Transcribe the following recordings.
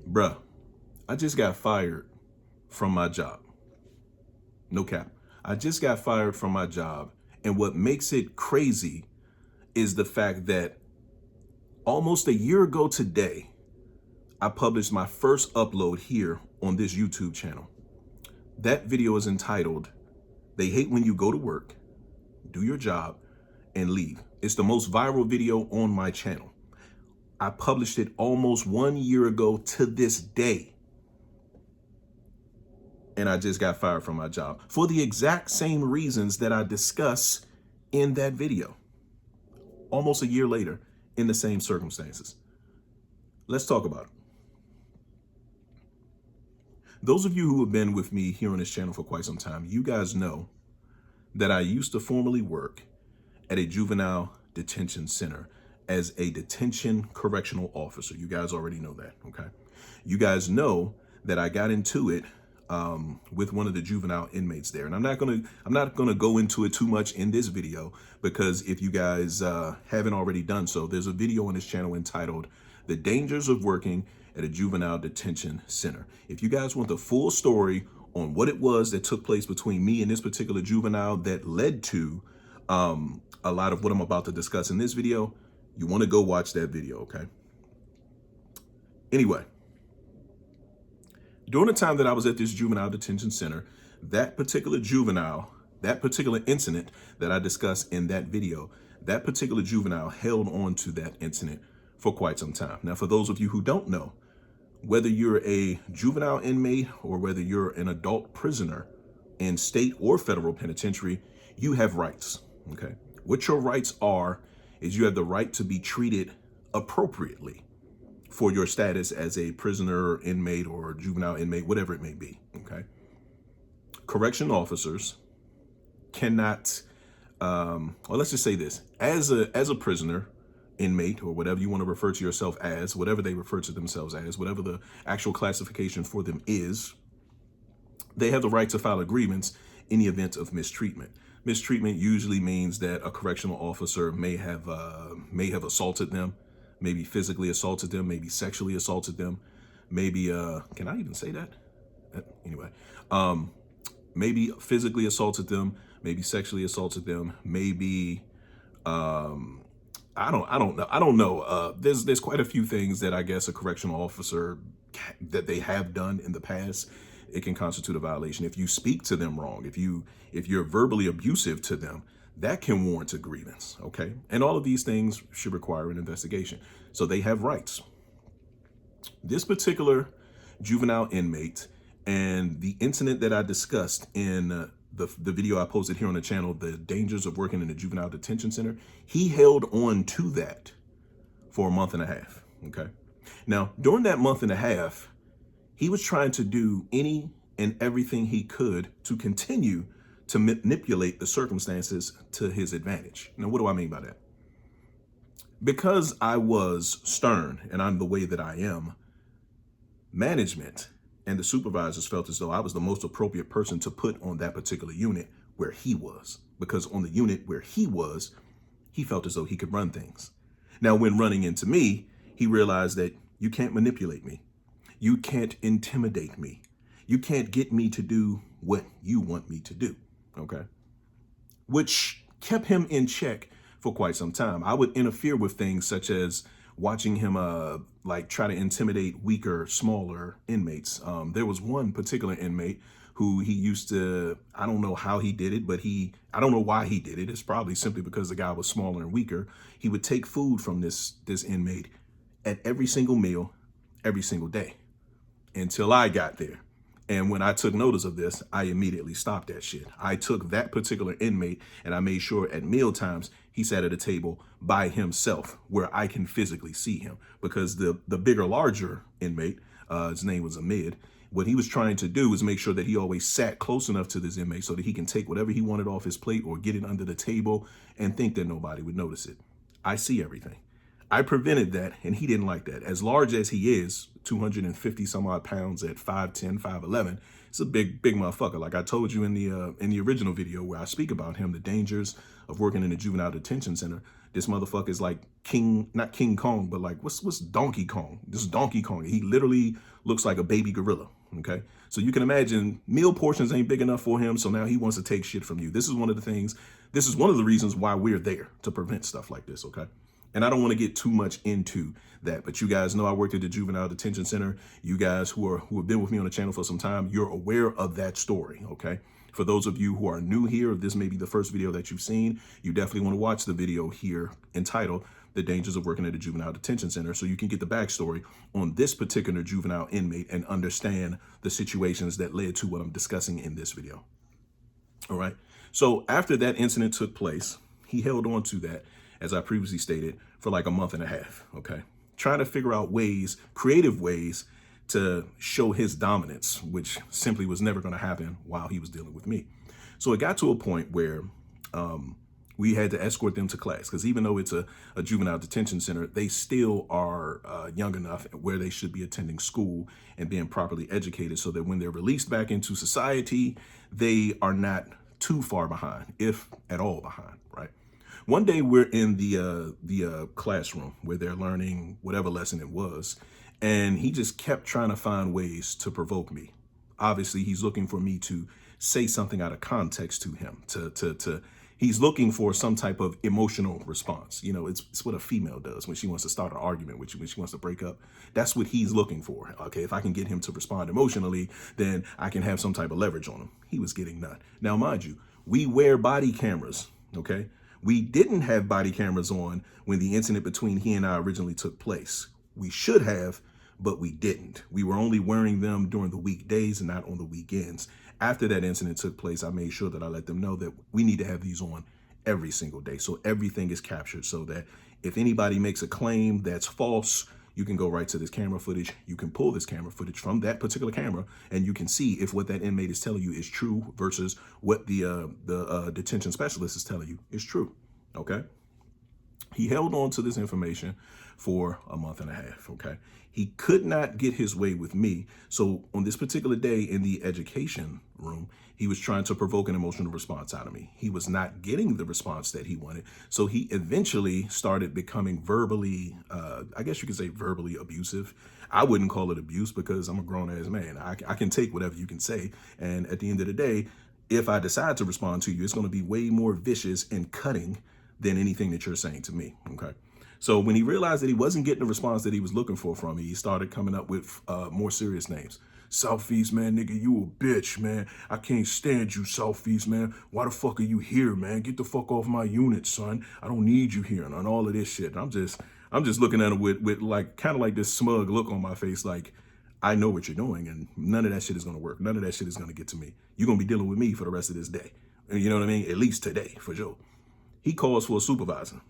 Bruh, I just got fired from my job. No cap. I just got fired from my job. And what makes it crazy is the fact that almost a year ago today, I published my first upload here on this YouTube channel. That video is entitled, "They Hate When You Go to Work, Do Your Job, and Leave." It's the most viral video on my channel. I published it almost 1 year ago to this day. And I just got fired from my job for the exact same reasons that I discuss in that video. Almost a year later, in the same circumstances. Let's talk about it. Those of you who have been with me here on this channel for quite some time, you guys know that I used to formerly work at a juvenile detention center as a detention correctional officer. You guys already know that, okay? You guys know that I got into it with one of the juvenile inmates there. And I'm not gonna go into it too much in this video, because if you guys haven't already done so, there's a video on this channel entitled "The Dangers of Working at a Juvenile Detention Center." If you guys want the full story on what it was that took place between me and this particular juvenile that led to a lot of what I'm about to discuss in this video, you want to go watch that video, okay? Anyway, during the time that I was at this juvenile detention center, that particular juvenile, that particular incident that I discussed in that video, that particular juvenile held on to that incident for quite some time. Now, for those of you who don't know, whether you're a juvenile inmate or whether you're an adult prisoner in state or federal penitentiary, you have rights, okay? What your rights are is you have the right to be treated appropriately for your status as a prisoner, inmate, or juvenile inmate, whatever it may be, okay? Correction officers cannot, well, let's just say this, as a prisoner, inmate, or whatever you want to refer to yourself as, whatever they refer to themselves as, whatever the actual classification for them is, they have the right to file a grievance in the event of mistreatment. Mistreatment usually means that a correctional officer may have assaulted them, maybe physically assaulted them, maybe sexually assaulted them, maybe, can I even say that? Anyway, maybe physically assaulted them, maybe sexually assaulted them, maybe, I don't know. There's quite a few things that I guess a correctional officer that they have done in the past. It can constitute a violation. If you speak to them wrong, if you're verbally abusive to them, that can warrant a grievance, okay? And all of these things should require an investigation. So they have rights. This particular juvenile inmate and the incident that I discussed in the video I posted here on the channel, "The Dangers of Working in a Juvenile Detention Center," he held on to that for a month and a half, okay? Now, during that month and a half, he was trying to do any and everything he could to continue to manipulate the circumstances to his advantage. Now, what do I mean by that? Because I was stern and I'm the way that I am, management and the supervisors felt as though I was the most appropriate person to put on that particular unit where he was. Because on the unit where he was, he felt as though he could run things. Now, when running into me, he realized that you can't manipulate me. You can't intimidate me. You can't get me to do what you want me to do, okay? Which kept him in check for quite some time. I would interfere with things such as watching him like try to intimidate weaker, smaller inmates. There was one particular inmate who he used to, I don't know how he did it, but I don't know why he did it. It's probably simply because the guy was smaller and weaker. He would take food from this inmate at every single meal, every single day, until I got there. And when I took notice of this, I immediately stopped that shit. I took that particular inmate and I made sure at meal times he sat at a table by himself where I can physically see him. Because the bigger, larger inmate, his name was Amid, what he was trying to do was make sure that he always sat close enough to this inmate so that he can take whatever he wanted off his plate or get it under the table and think that nobody would notice it. I see everything. I prevented that, and he didn't like that. As large as he is, 250 some odd pounds at 5'10", 5'11". It's a big motherfucker. Like I told you in the original video where I speak about him, the dangers of working in a juvenile detention center. This motherfucker is like not King Kong, but like what's Donkey Kong? This is Donkey Kong. He literally looks like a baby gorilla. Okay, so you can imagine meal portions ain't big enough for him. So now he wants to take shit from you. This is one of the things. This is one of the reasons why we're there, to prevent stuff like this. Okay. And I don't want to get too much into that, but you guys know I worked at the juvenile detention center. You guys who have been with me on the channel for some time, you're aware of that story. Okay. For those of you who are new here, if this may be the first video that you've seen, you definitely want to watch the video here entitled The Dangers of Working at a Juvenile Detention Center, so you can get the backstory on this particular juvenile inmate and understand the situations that led to what I'm discussing in this video. All right. So after that incident took place, he held on to that, as I previously stated, for like a month and a half. Okay. Trying to figure out ways, creative ways, to show his dominance, which simply was never going to happen while he was dealing with me. So it got to a point where we had to escort them to class, because even though it's a juvenile detention center, they still are young enough where they should be attending school and being properly educated, so that when they're released back into society, they are not too far behind, if at all behind, right? One day we're in the classroom where they're learning whatever lesson it was, and he just kept trying to find ways to provoke me. Obviously, he's looking for me to say something out of context to him. He's looking for some type of emotional response. You know, it's what a female does when she wants to start an argument with you, when she wants to break up. That's what he's looking for. Okay, if I can get him to respond emotionally, then I can have some type of leverage on him. He was getting none. Now, mind you, we wear body cameras. Okay, we didn't have body cameras on when the incident between he and I originally took place. We should have, but we didn't. We were only wearing them during the weekdays and not on the weekends. After that incident took place, I made sure that I let them know that we need to have these on every single day, so everything is captured, so that if anybody makes a claim that's false, you can go right to this camera footage. You can pull this camera footage from that particular camera, and you can see if what that inmate is telling you is true versus what the detention specialist is telling you is true. Okay. He held on to this information for a month and a half. Okay. He could not get his way with me. So on this particular day in the education room, he was trying to provoke an emotional response out of me. He was not getting the response that he wanted. So he eventually started becoming verbally, I guess you could say verbally abusive. I wouldn't call it abuse, because I'm a grown ass man. I can take whatever you can say. And at the end of the day, if I decide to respond to you, it's going to be way more vicious and cutting than anything that you're saying to me. Okay. So when he realized that he wasn't getting the response that he was looking for from me, he started coming up with more serious names. Southeast, man, nigga, you a bitch, man. I can't stand you, Southeast, man. Why the fuck are you here, man? Get the fuck off my unit, son. I don't need you here, and all of this shit. I'm just looking at him with like kind of like this smug look on my face, like, I know what you're doing, and none of that shit is gonna work. None of that shit is gonna get to me. You're gonna be dealing with me for the rest of this day. And you know what I mean? At least today, for sure. He calls for a supervisor.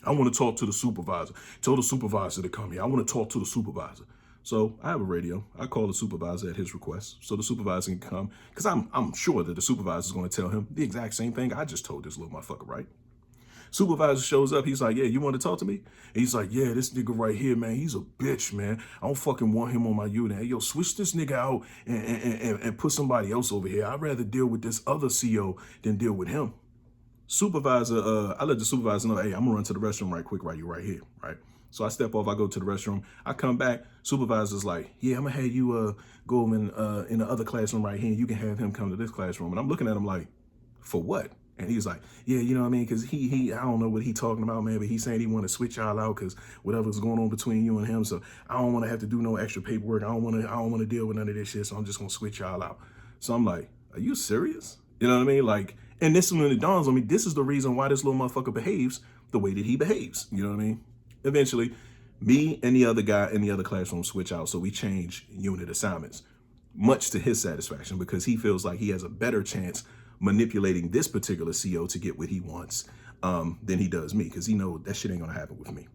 I want to talk to the supervisor. Tell the supervisor to come here. I want to talk to the supervisor. So I have a radio. I call the supervisor at his request, so the supervisor can come, because I'm sure that the supervisor is going to tell him the exact same thing I just told this little motherfucker, right? Supervisor shows up. He's like, yeah, you want to talk to me? And he's like, yeah, this nigga right here, man, he's a bitch, man. I don't fucking want him on my unit. Hey, yo, switch this nigga out and put somebody else over here. I'd rather deal with this other CO than deal with him. Supervisor, I let the supervisor know, hey, I'm gonna run to the restroom right quick, right? You're right here, right? So I step off, I go to the restroom, I come back, supervisor's like, yeah, I'm gonna have you go in the other classroom right here, and you can have him come to this classroom. And I'm looking at him like, for what? And he's like, yeah, you know what I mean? Because he I don't know what he talking about, man, but he's saying he want to switch y'all out because whatever's going on between you and him. So I don't want to have to do no extra paperwork. I don't want to deal with none of this shit. So I'm just gonna switch y'all out. So I'm like, are you serious? You know what I mean? Like, and this is when it dawns on me, this is the reason why this little motherfucker behaves the way that he behaves. You know what I mean? Eventually, me and the other guy in the other classroom switch out. So we change unit assignments, much to his satisfaction, because he feels like he has a better chance manipulating this particular CO to get what he wants than he does me, because he knows that shit ain't gonna happen with me.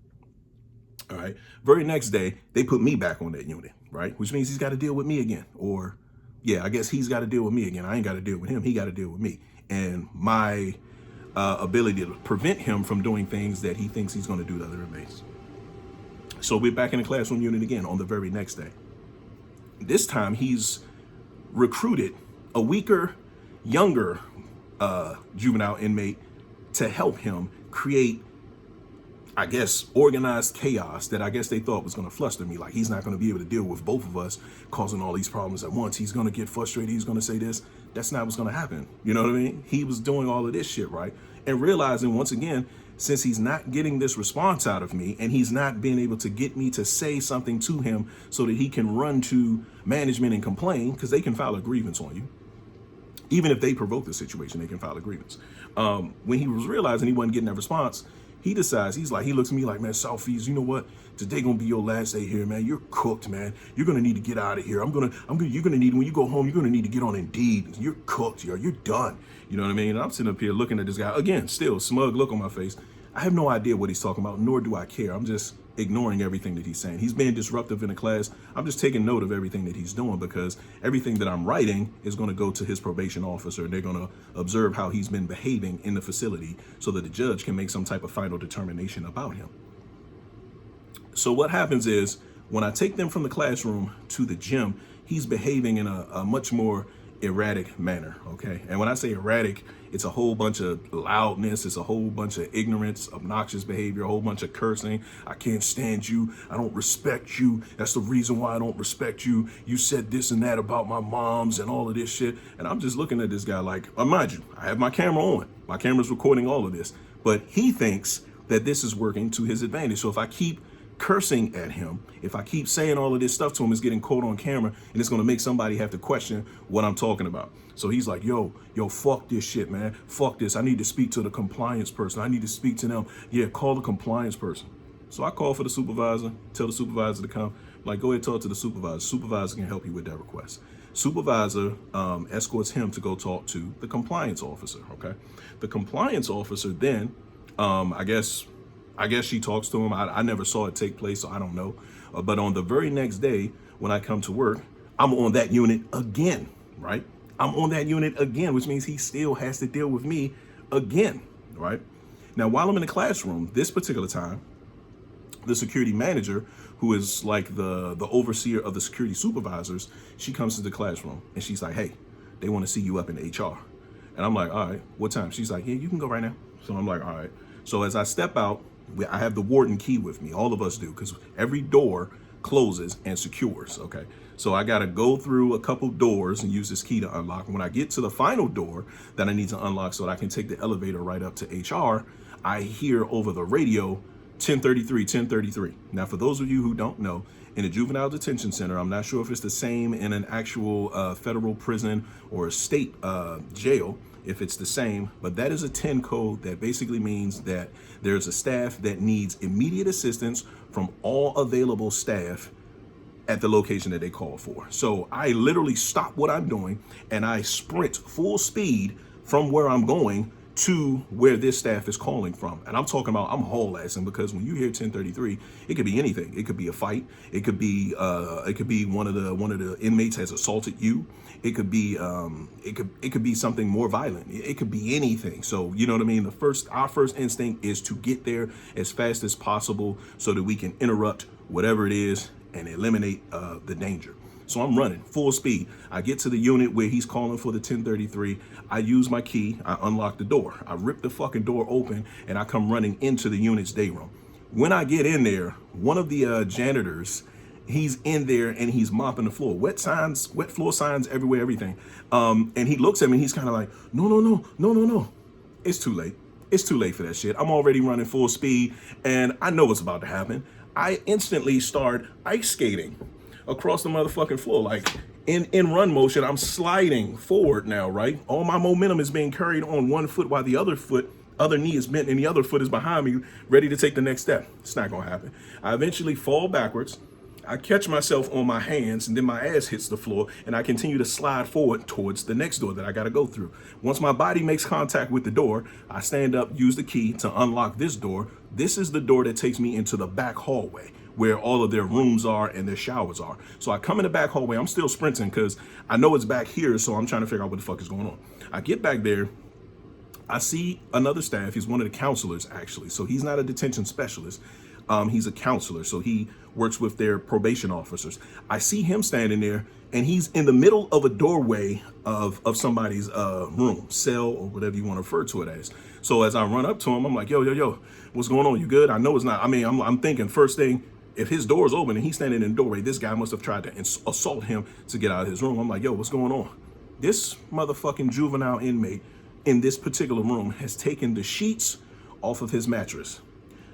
All right. Very next day, they put me back on that unit, right? Which means he's got to deal with me again. Or, yeah, I guess he's got to deal with me again. I ain't got to deal with him. He got to deal with me. And my ability to prevent him from doing things that he thinks he's going to do to other inmates. So we're back in the classroom unit again on the very next day. this time he's recruited a weaker, younger juvenile inmate to help him create, I guess, organized chaos that I guess they thought was going to fluster me. Like, he's not going to be able to deal with both of us causing all these problems at once. He's going to get frustrated. He's going to say this. That's not what's going to happen. You know what I mean? He was doing all of this shit, right? And realizing, once again, since he's not getting this response out of me and he's not being able to get me to say something to him so that he can run to management and complain, because they can file a grievance on you. Even if they provoke the situation, they can file a grievance. When he was realizing he wasn't getting that response, he decides, he looks at me like, man, Southeast, you know what? Today gonna be your last day here, man. You're cooked, man. You're gonna need to get out of here. You're gonna need, when you go home, you're gonna need to get on Indeed. You're cooked, yo. You're done. You know what I mean? And I'm sitting up here looking at this guy, again, still smug look on my face. I have no idea what he's talking about, nor do I care. I'm just ignoring everything that he's saying. He's being disruptive in the class. I'm just taking note of everything that he's doing, because everything that I'm writing is going to go to his probation officer, and they're going to observe how he's been behaving in the facility so that the judge can make some type of final determination about him. So what happens is, when I take them from the classroom to the gym, he's behaving in a much more erratic manner, okay? And when I say erratic, it's a whole bunch of loudness, it's a whole bunch of ignorance, obnoxious behavior, a whole bunch of cursing. I can't stand you. I don't respect you. That's the reason why I don't respect you. You said this and that about my moms and all of this shit. And I'm just looking at this guy like, mind you, I have my camera on. My camera's recording all of this. But he thinks that this is working to his advantage. So if I keep cursing at him, if I keep saying all of this stuff to him, it's getting caught on camera, and it's going to make somebody have to question what I'm talking about. So he's like, yo, fuck this shit, man. Fuck this. I need to speak to the compliance person. I need to speak to them. Yeah, call the compliance person. So I call for the supervisor, tell the supervisor to come. Like, go ahead, talk to the supervisor. Supervisor can help you with that request. Supervisor escorts him to go talk to the compliance officer, okay? The compliance officer then, I guess she talks to him. I never saw it take place, so I don't know. But on the very next day, when I come to work, I'm on that unit again, right? I'm on that unit again, which means he still has to deal with me again, right? Now, while I'm in the classroom, this particular time, the security manager, who is like the overseer of the security supervisors, she comes to the classroom and she's like, hey, they want to see you up in HR. And I'm like, all right, what time? She's like, yeah, you can go right now. So I'm like, all right. So as I step out, I have the warden key with me. All of us do, because every door closes and secures, okay? So I got to go through a couple doors and use this key to unlock. When I get to the final door that I need to unlock so that I can take the elevator right up to HR, I hear over the radio, 1033, 1033. Now, for those of you who don't know, in a juvenile detention center, I'm not sure if it's the same in an actual federal prison or a state jail, if it's the same, but that is a 10 code that basically means that there's a staff that needs immediate assistance from all available staff at the location that they call for. So I literally stop what I'm doing and I sprint full speed from where I'm going to where this staff is calling from. And I'm talking about, I'm haul assing, because when you hear 1033, it could be anything. It could be a fight. It could be one of the inmates has assaulted you. It could be it could be something more violent. It could be anything. So you know what I mean? Our first instinct is to get there as fast as possible so that we can interrupt whatever it is and eliminate the danger. So I'm running full speed. I get to the unit where he's calling for the 1033. I use my key. I unlock the door. I rip the fucking door open and I come running into the unit's day room. When I get in there, one of the janitors, he's in there and he's mopping the floor. Wet floor signs everywhere, everything. And he looks at me and he's kind of like, no. It's too late. It's too late for that shit. I'm already running full speed and I know what's about to happen. I instantly start ice skating across the motherfucking floor. Like in run motion, I'm sliding forward now, right? All my momentum is being carried on one foot while the other knee is bent and the other foot is behind me, ready to take the next step. It's not gonna happen. I eventually fall backwards. I catch myself on my hands and then my ass hits the floor and I continue to slide forward towards the next door that I gotta go through. Once my body makes contact with the door, I stand up, use the key to unlock this door. This is the door that takes me into the back hallway where all of their rooms are and their showers are. So I come in the back hallway. I'm still sprinting because I know it's back here, so I'm trying to figure out what the fuck is going on. I get back there. I see another staff. He's one of the counselors, actually. So he's not a detention specialist. He's a counselor, so he works with their probation officers. I see him standing there, and he's in the middle of a doorway of somebody's room, cell, or whatever you want to refer to it as. So as I run up to him, I'm like, yo, what's going on? You good? I know it's not. I mean, I'm thinking first thing, if his door's open and he's standing in the doorway, this guy must have tried to assault him to get out of his room. I'm like, yo, what's going on? This motherfucking juvenile inmate in this particular room has taken the sheets off of his mattress,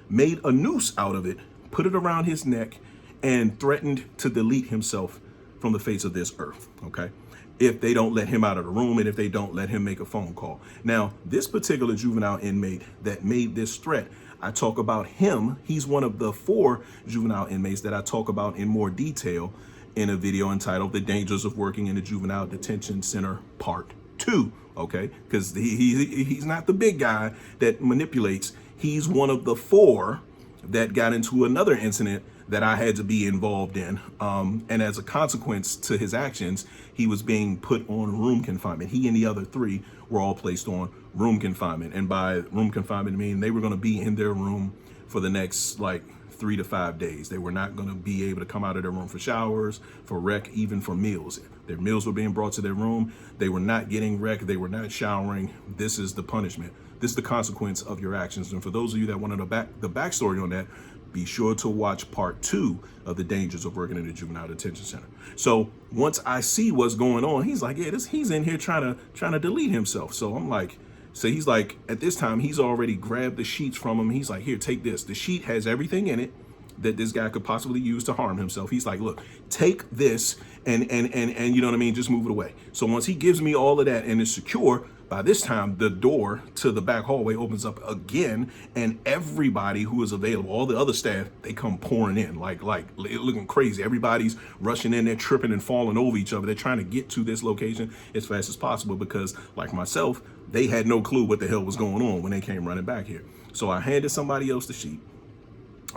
made a noose out of it, put it around his neck, and threatened to delete himself from the face of this earth, okay? If they don't let him out of the room and if they don't let him make a phone call. Now, this particular juvenile inmate that made this threat, I talk about him. He's one of the 4 juvenile inmates that I talk about in more detail in a video entitled The Dangers of Working in a Juvenile Detention Center Part 2, okay? Because he's not the big guy that manipulates. He's one of the 4 that got into another incident that I had to be involved in. And as a consequence to his actions, he was being put on room confinement. He and the other 3 were all placed on room confinement. And by room confinement, I mean they were going to be in their room for the next like 3 to 5 days. They were not going to be able to come out of their room for showers, for rec, even for meals. Their meals were being brought to their room. They were not getting rec. They were not showering. This is the punishment. This is the consequence of your actions. And for those of you that wanted the backstory on that, be sure to watch part 2 of The Dangers of Working in a Juvenile Detention Center. So once I see what's going on, he's like, yeah, he's in here trying to delete himself. So I'm like, so he's like, at this time, he's already grabbed the sheets from him. He's like, here, take this. The sheet has everything in it that this guy could possibly use to harm himself. He's like, look, take this and you know what I mean? Just move it away. So once he gives me all of that and it's secure, by this time, the door to the back hallway opens up again, and everybody who is available, all the other staff, they come pouring in, like looking crazy. Everybody's rushing in, they're tripping and falling over each other. They're trying to get to this location as fast as possible because, like myself, they had no clue what the hell was going on when they came running back here. So I handed somebody else the sheet.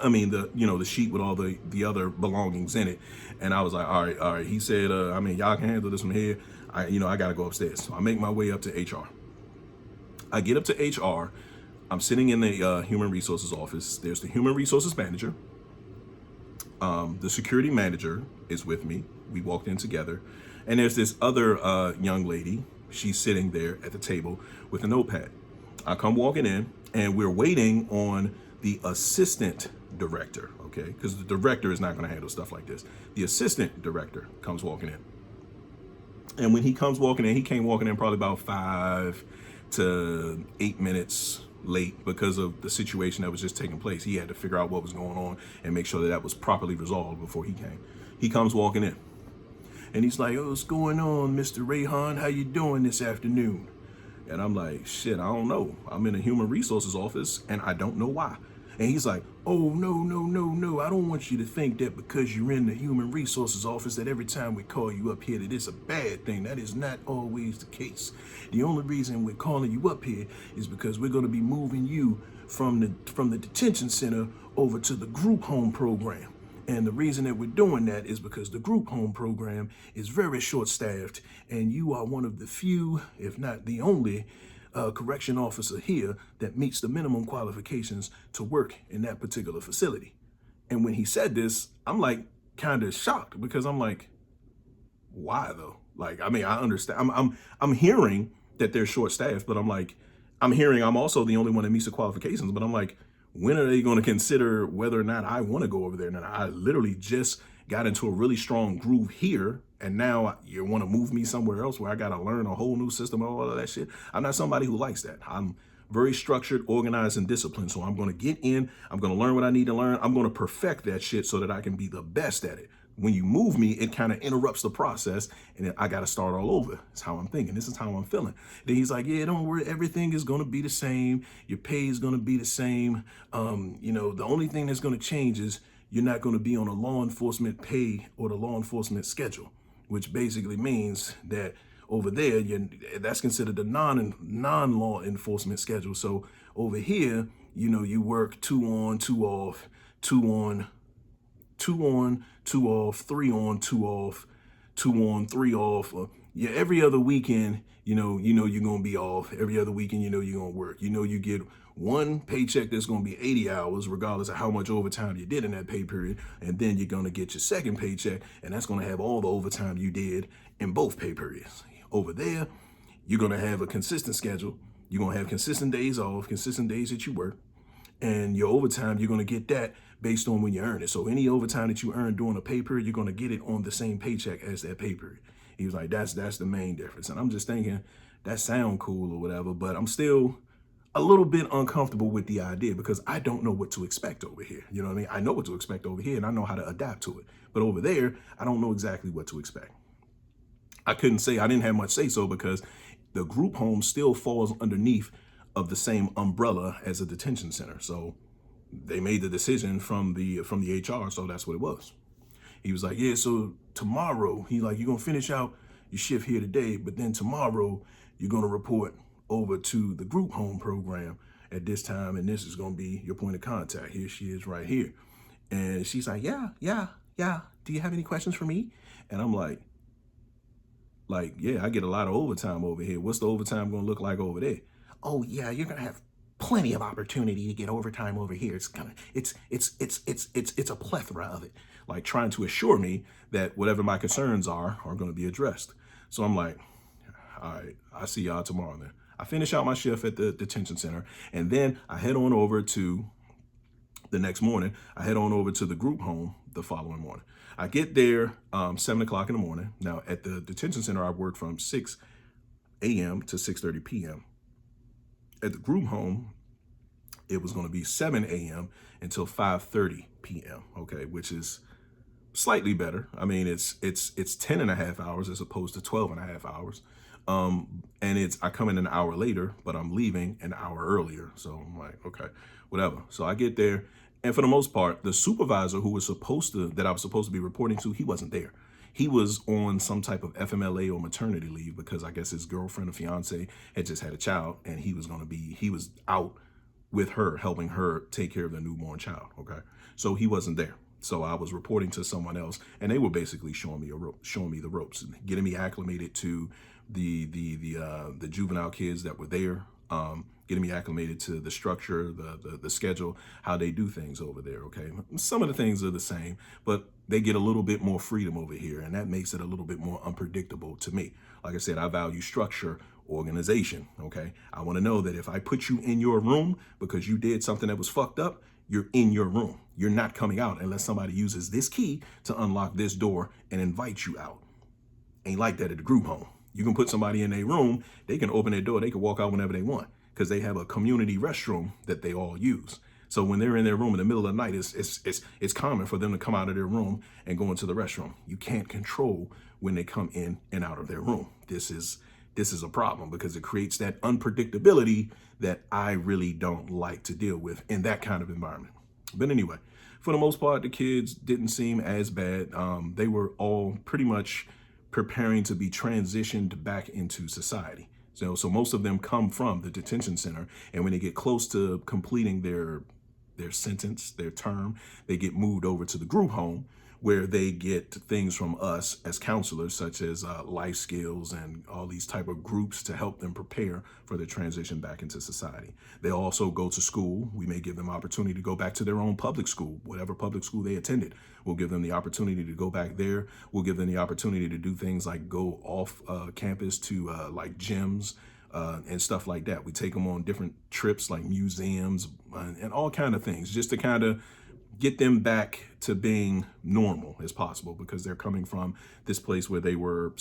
I mean, the sheet with all the other belongings in it. And I was like, all right. He said, I mean, y'all can handle this from here. I got to go upstairs. So I make my way up to HR. I get up to HR. I'm sitting in the human resources office. There's the human resources manager. The security manager is with me. We walked in together. And there's this other young lady. She's sitting there at the table with a notepad. I come walking in, and we're waiting on the assistant director, okay? Because the director is not going to handle stuff like this. The assistant director comes walking in. And when he comes walking in, he came walking in probably about 5 to 8 minutes late because of the situation that was just taking place. He had to figure out what was going on and make sure that was properly resolved before he came. He comes walking in. And he's like, oh, what's going on, Mr. Rayhan? How you doing this afternoon? And I'm like, shit, I don't know. I'm in a human resources office, and I don't know why. And he's like, oh, no. I don't want you to think that because you're in the human resources office that every time we call you up here that it's a bad thing. That is not always the case. The only reason we're calling you up here is because we're going to be moving you from the detention center over to the group home program. And the reason that we're doing that is because the group home program is very short-staffed, and you are one of the few, if not the only, correction officer here that meets the minimum qualifications to work in that particular facility. And when he said this, I'm like kind of shocked because I'm like, why though? Like, I mean, I understand. I'm hearing that they're short-staffed, but I'm hearing I'm also the only one that meets the qualifications. But I'm like, when are they going to consider whether or not I want to go over there? And I literally just got into a really strong groove here, and now you want to move me somewhere else where I got to learn a whole new system and all of that shit. I'm not somebody who likes that. I'm very structured, organized, and disciplined. So I'm going to get in, I'm going to learn what I need to learn. I'm going to perfect that shit so that I can be the best at it. When you move me, it kind of interrupts the process, and then I got to start all over. That's how I'm thinking. This is how I'm feeling. Then he's like, yeah, don't worry. Everything is going to be the same. Your pay is going to be the same. The only thing that's going to change is you're not going to be on a law enforcement pay or the law enforcement schedule, which basically means that over there, that's considered a non-law enforcement schedule. So over here, you work 2 on, 2 off, 2 on, 2 on, 2 off, 3 on, 2 off, 2 on, 3 off. Every other weekend, you're going to be off. Every other weekend, you're going to work. You get one paycheck that's going to be 80 hours, regardless of how much overtime you did in that pay period. And then you're going to get your second paycheck, and that's going to have all the overtime you did in both pay periods. Over there, you're going to have a consistent schedule. You're going to have consistent days off, consistent days that you work. And your overtime, you're going to get that based on when you earn it. So any overtime that you earn during a pay period, you're going to get it on the same paycheck as that pay period. He was like, that's the main difference. And I'm just thinking, that sound cool or whatever, but I'm still a little bit uncomfortable with the idea because I don't know what to expect over here. You know what I mean? I know what to expect over here and I know how to adapt to it. But over there, I don't know exactly what to expect. I didn't have much say so because the group home still falls underneath of the same umbrella as a detention center. So they made the decision from the HR, so that's what it was. He was like, yeah, so tomorrow, you're going to finish out your shift here today, but then tomorrow you're going to report over to the group home program at this time, and this is going to be your point of contact. Here she is right here. And she's like, yeah. Do you have any questions for me? And I'm like, yeah, I get a lot of overtime over here. What's the overtime going to look like over there? Oh yeah, you're going to have plenty of opportunity to get overtime over here. It's a plethora of it. Like trying to assure me that whatever my concerns are going to be addressed. So I'm like, all right, I'll see y'all tomorrow then. I finish out my shift at the detention center, and then I head on over to the next morning. I head on over to the group home the following morning. I get there 7 o'clock in the morning. Now at the detention center, I work from 6 a.m. to 6:30 p.m. At the group home, it was going to be 7 a.m. until 5:30 p.m. Okay, which is slightly better. I mean, it's 10 and a half hours as opposed to 12 and a half hours. And I come in an hour later, but I'm leaving an hour earlier. So I'm like, okay, whatever. So I get there. And for the most part, the supervisor that I was supposed to be reporting to, he wasn't there. He was on some type of FMLA or maternity leave because I guess his girlfriend or fiance had just had a child, and he was out with her, helping her take care of the newborn child. Okay. So he wasn't there. So I was reporting to someone else, and they were basically showing me the ropes and getting me acclimated to the juvenile kids that were there, getting me acclimated to the structure, the schedule, how they do things over there. Okay, some of the things are the same, but they get a little bit more freedom over here, and that makes it a little bit more unpredictable to me. Like I said, I value structure, organization. Okay, I want to know that if I put you in your room because you did something that was fucked up, you're in your room. You're not coming out unless somebody uses this key to unlock this door and invite you out. Ain't like that at the group home. You can put somebody in a room, they can open their door, they can walk out whenever they want because they have a community restroom that they all use. So when they're in their room in the middle of the night, it's common for them to come out of their room and go into the restroom. You can't control when they come in and out of their room. This is a problem because it creates that unpredictability that I really don't like to deal with in that kind of environment. But anyway, for the most part, the kids didn't seem as bad. They were all pretty much preparing to be transitioned back into society. So most of them come from the detention center, and when they get close to completing their sentence, their term, they get moved over to the group home where they get things from us as counselors, such as life skills and all these type of groups to help them prepare for their transition back into society. They also go to school. We may give them opportunity to go back to their own public school, whatever public school they attended. We'll give them the opportunity to go back there. We'll give them the opportunity to do things like go off campus to like gyms, and stuff like that. We take them on different trips like museums and all kind of things just to kind of get them back to being normal as possible because they're coming from this place where they were,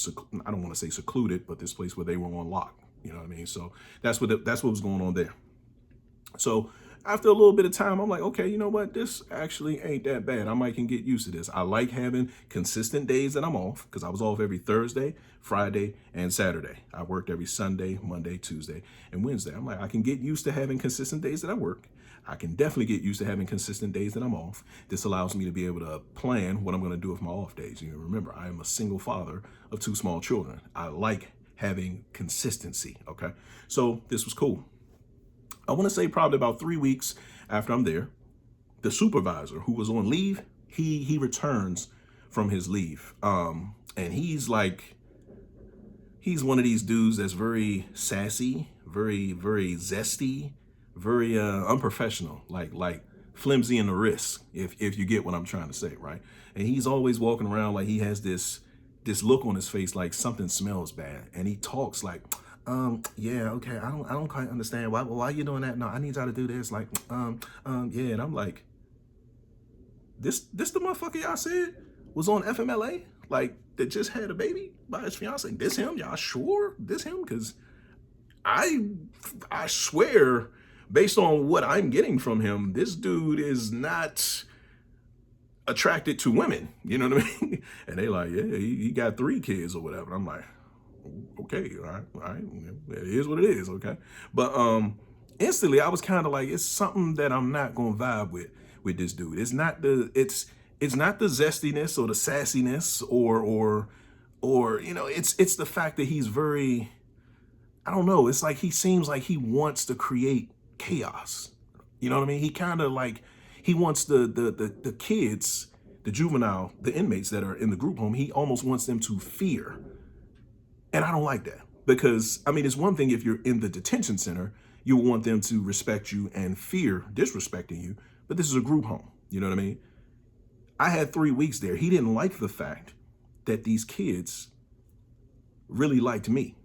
I don't want to say secluded, but this place where they were on lock. You know what I mean? So that's what was going on there. So after a little bit of time, I'm like, okay, you know what? This actually ain't that bad. I might can get used to this. I like having consistent days that I'm off because I was off every Thursday, Friday, and Saturday. I worked every Sunday, Monday, Tuesday, and Wednesday. I'm like, I can get used to having consistent days that I work. I can definitely get used to having consistent days that I'm off. This allows me to be able to plan what I'm going to do with my off days. You know, remember, I am a single father of 2 small children. I like having consistency. Okay. So this was cool. I want to say probably about 3 weeks after I'm there, the supervisor who was on leave, he returns from his leave. And he's one of these dudes that's very sassy, very, very zesty, very unprofessional, like flimsy in the wrist, if you get what I'm trying to say, right? And he's always walking around like he has this look on his face like something smells bad, and he talks like, yeah, okay, I don't quite understand why you doing that. No, I need y'all to do this, like, yeah. And I'm like, this the motherfucker y'all said was on FMLA, like that just had a baby by his fiance. This him? Y'all sure this him? Because I I swear, based on what I'm getting from him, this dude is not attracted to women. You know what I mean? And they like, yeah, he got 3 kids or whatever. I'm like, okay, all right, it is what it is, okay. But instantly I was kind of like, it's something that I'm not gonna vibe with this dude. It's not the zestiness or the sassiness or it's the fact that he's very, I don't know, it's like he seems like he wants to create chaos. You know what I mean? He kind of like he wants the kids, the inmates that are in the group home, he almost wants them to fear. And I don't like that, because I mean, it's one thing if you're in the detention center, you want them to respect you and fear disrespecting you, but this is a group home. You know what I mean? I had 3 weeks there. He didn't like the fact that these kids really liked me.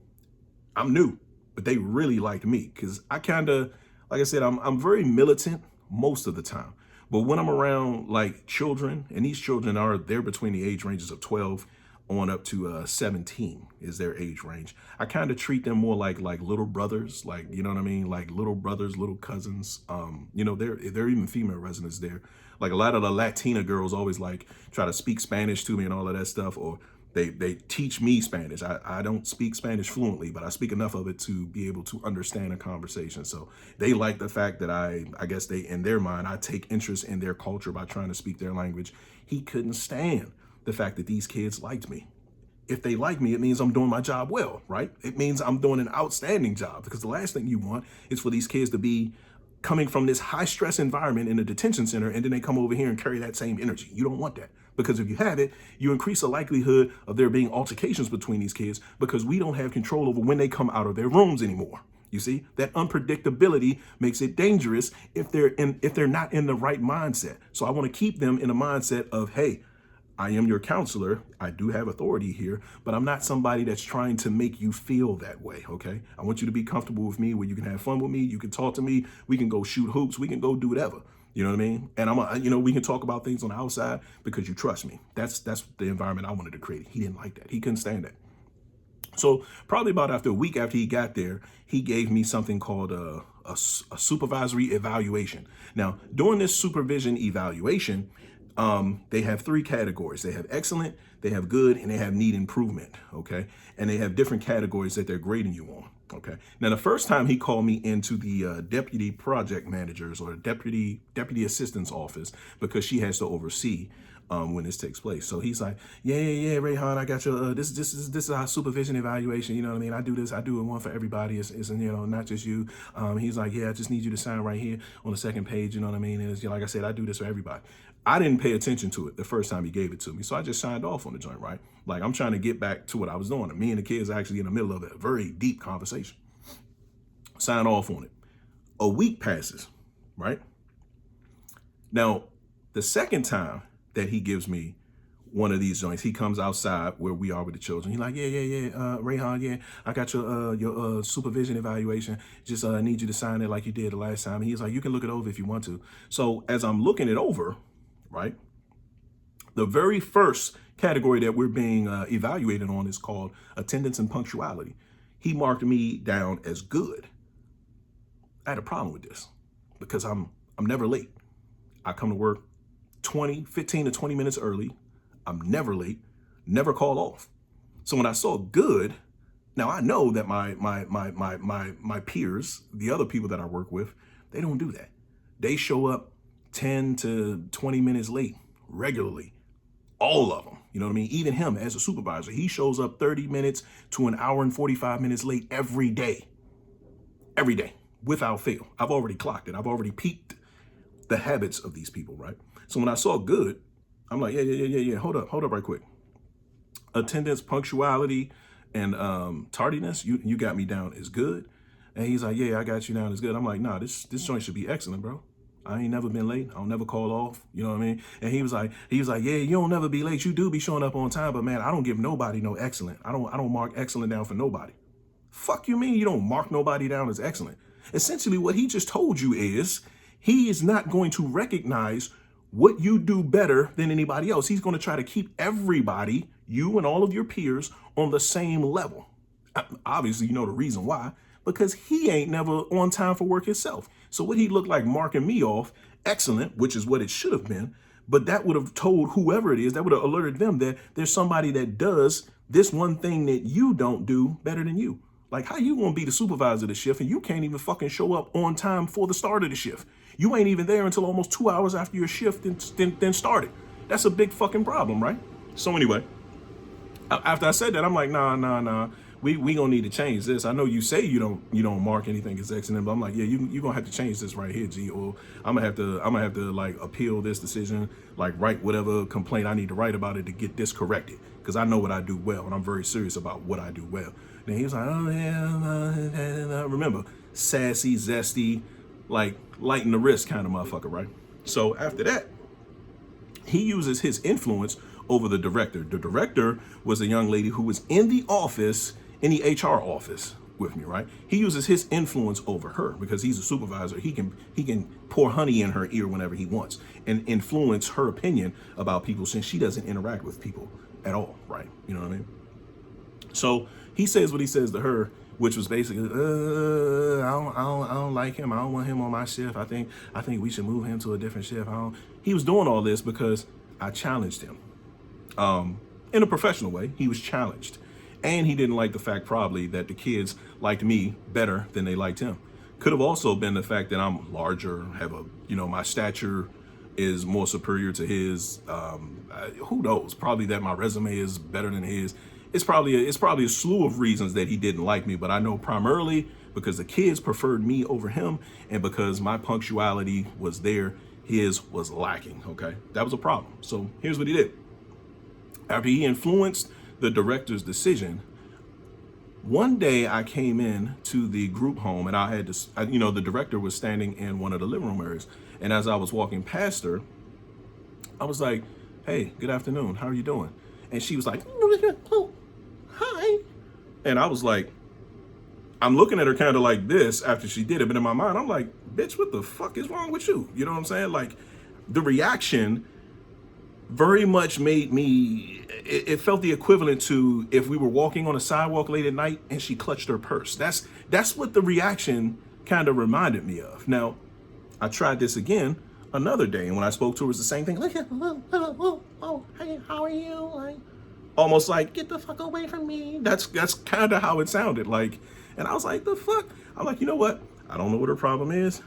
I'm new, but they really liked me because I kind of, like I said, I'm very militant most of the time. But when I'm around like children, and these children they're between the age ranges of 12 on up to 17 is their age range. I kind of treat them more like little brothers, like, you know what I mean? Like little brothers, little cousins. They're even female residents there. Like a lot of the Latina girls always like try to speak Spanish to me and all of that stuff, or they teach me Spanish. I don't speak Spanish fluently, but I speak enough of it to be able to understand a conversation. So they like the fact that I guess they, in their mind, I take interest in their culture by trying to speak their language. He couldn't stand the fact that these kids liked me. If they like me, it means I'm doing my job well, right? It means I'm doing an outstanding job, because the last thing you want is for these kids to be coming from this high stress environment in a detention center, and then they come over here and carry that same energy. You don't want that, because if you have it, you increase the likelihood of there being altercations between these kids, because we don't have control over when they come out of their rooms anymore. You see, that unpredictability makes it dangerous if they're not in the right mindset. So I want to keep them in a mindset of, hey, I am your counselor. I do have authority here, but I'm not somebody that's trying to make you feel that way, okay? I want you to be comfortable with me, where you can have fun with me, you can talk to me, we can go shoot hoops, we can go do whatever. You know what I mean? And we can talk about things on the outside because you trust me. That's the environment I wanted to create. He didn't like that. He couldn't stand that. So probably about after a week after he got there, he gave me something called a supervisory evaluation. Now, during this supervision evaluation, they have 3 categories. They have excellent, they have good, and they have need improvement, okay? And they have different categories that they're grading you on, okay? Now, the first time he called me into the deputy project managers or deputy assistant's office, because she has to oversee when this takes place. So he's like, yeah, Rayhan, I got your, this is our supervision evaluation. You know what I mean? I do it one for everybody. It's not just you. He's like, yeah, I just need you to sign right here on the second page. You know what I mean? And it's, like I said, I do this for everybody. I didn't pay attention to it the first time he gave it to me. So I just signed off on the joint, right? Like, I'm trying to get back to what I was doing. And me and the kids are actually in the middle of a very deep conversation. Sign off on it. A week passes, right? Now, the second time that he gives me one of these joints, he comes outside where we are with the children. He's like, yeah, Rayhan, yeah, I got your supervision evaluation. Just need you to sign it like you did the last time. And he's like, you can look it over if you want to. So as I'm looking it over, right, the very first category that we're being evaluated on is called attendance and punctuality. He marked me down as good. I had a problem with this because I'm never late. I come to work 15 to 20 minutes early. I'm never late, never call off. So when I saw good, now I know that my peers, the other people that I work with, they don't do that. They show up 10 to 20 minutes late regularly. All of them, you know what I mean? Even him as a supervisor, he shows up 30 minutes to an hour and 45 minutes late every day, without fail. I've already clocked it. I've already peaked the habits of these people, right? So when I saw good, I'm like, yeah. Hold up right quick. Attendance, punctuality, and tardiness, you got me down as good. And he's like, yeah, I got you now. It's good. I'm like, nah, this joint should be excellent, bro. I ain't never been late. I'll never call off. You know what I mean? And he was like, yeah, you don't never be late. You do be showing up on time, but man, I don't give nobody no excellent. I don't mark excellent down for nobody. Fuck you mean you don't mark nobody down as excellent? Essentially, what he just told you is he is not going to recognize what you do better than anybody else. He's going to try to keep everybody, you and all of your peers, on the same level. Obviously, you know the reason why. Because he ain't never on time for work himself. So what he looked like marking me off, excellent, which is what it should have been, but that would have told whoever it is, that would have alerted them that there's somebody that does this one thing that you don't do better than you. Like, how you gonna be the supervisor of the shift and you can't even fucking show up on time for the start of the shift? You ain't even there until almost 2 hours after your shift then started. That's a big fucking problem, right? So anyway, after I said that, I'm like, nah. We gonna need to change this. I know you say you don't mark anything as excellent, but I'm like, yeah, you gonna have to change this right here, G. Or I'm gonna have to like appeal this decision, like write whatever complaint I need to write about it to get this corrected, because I know what I do well, and I'm very serious about what I do well. And he was like, oh yeah, remember, sassy, zesty, like lighten the wrist kind of motherfucker, right? So after that, he uses his influence over the director. The director was a young lady who was in the office, in the HR office with me, right? He uses his influence over her because he's a supervisor. He can pour honey in her ear whenever he wants and influence her opinion about people, since she doesn't interact with people at all, right? You know what I mean? So he says what he says to her, which was basically, I don't like him. I don't want him on my shift. I think we should move him to a different shift. He was doing all this because I challenged him. In a professional way, he was challenged. And he didn't like the fact probably that the kids liked me better than they liked him. Could have also been the fact that I'm larger, have my stature is more superior to his. Who knows? Probably that my resume is better than his. It's probably a slew of reasons that he didn't like me, but I know primarily because the kids preferred me over him, and because my punctuality was there, his was lacking. Okay, that was a problem. So here's what he did. After he influenced the director's decision, one day I came in to the group home, and I had to, the director was standing in one of the living room areas. And as I was walking past her, I was like, hey, good afternoon. How are you doing? And she was like, oh, hi. And I was like, I'm looking at her kind of like this after she did it. But in my mind, I'm like, bitch, what the fuck is wrong with you? You know what I'm saying? Like, the reaction very much made me, it felt the equivalent to if we were walking on a sidewalk late at night and she clutched her purse. That's what the reaction kind of reminded me of. Now, I tried this again another day, and when I spoke to her, it was the same thing. Like, hey, how are you? Like, almost like, get the fuck away from me. That's kind of how it sounded like. And I was like, the fuck? I'm like, you know what? I don't know what her problem is.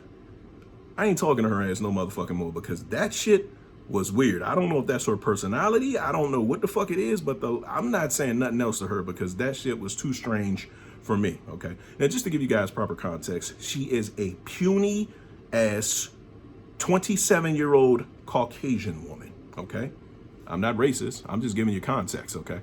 I ain't talking to her ass no motherfucking more, because that shit was weird. I don't know if that's her personality. I don't know what the fuck it is, but I'm not saying nothing else to her, because that shit was too strange for me, okay? Now, just to give you guys proper context, she is a puny ass 27-year-old Caucasian woman, okay? I'm not racist. I'm just giving you context, okay?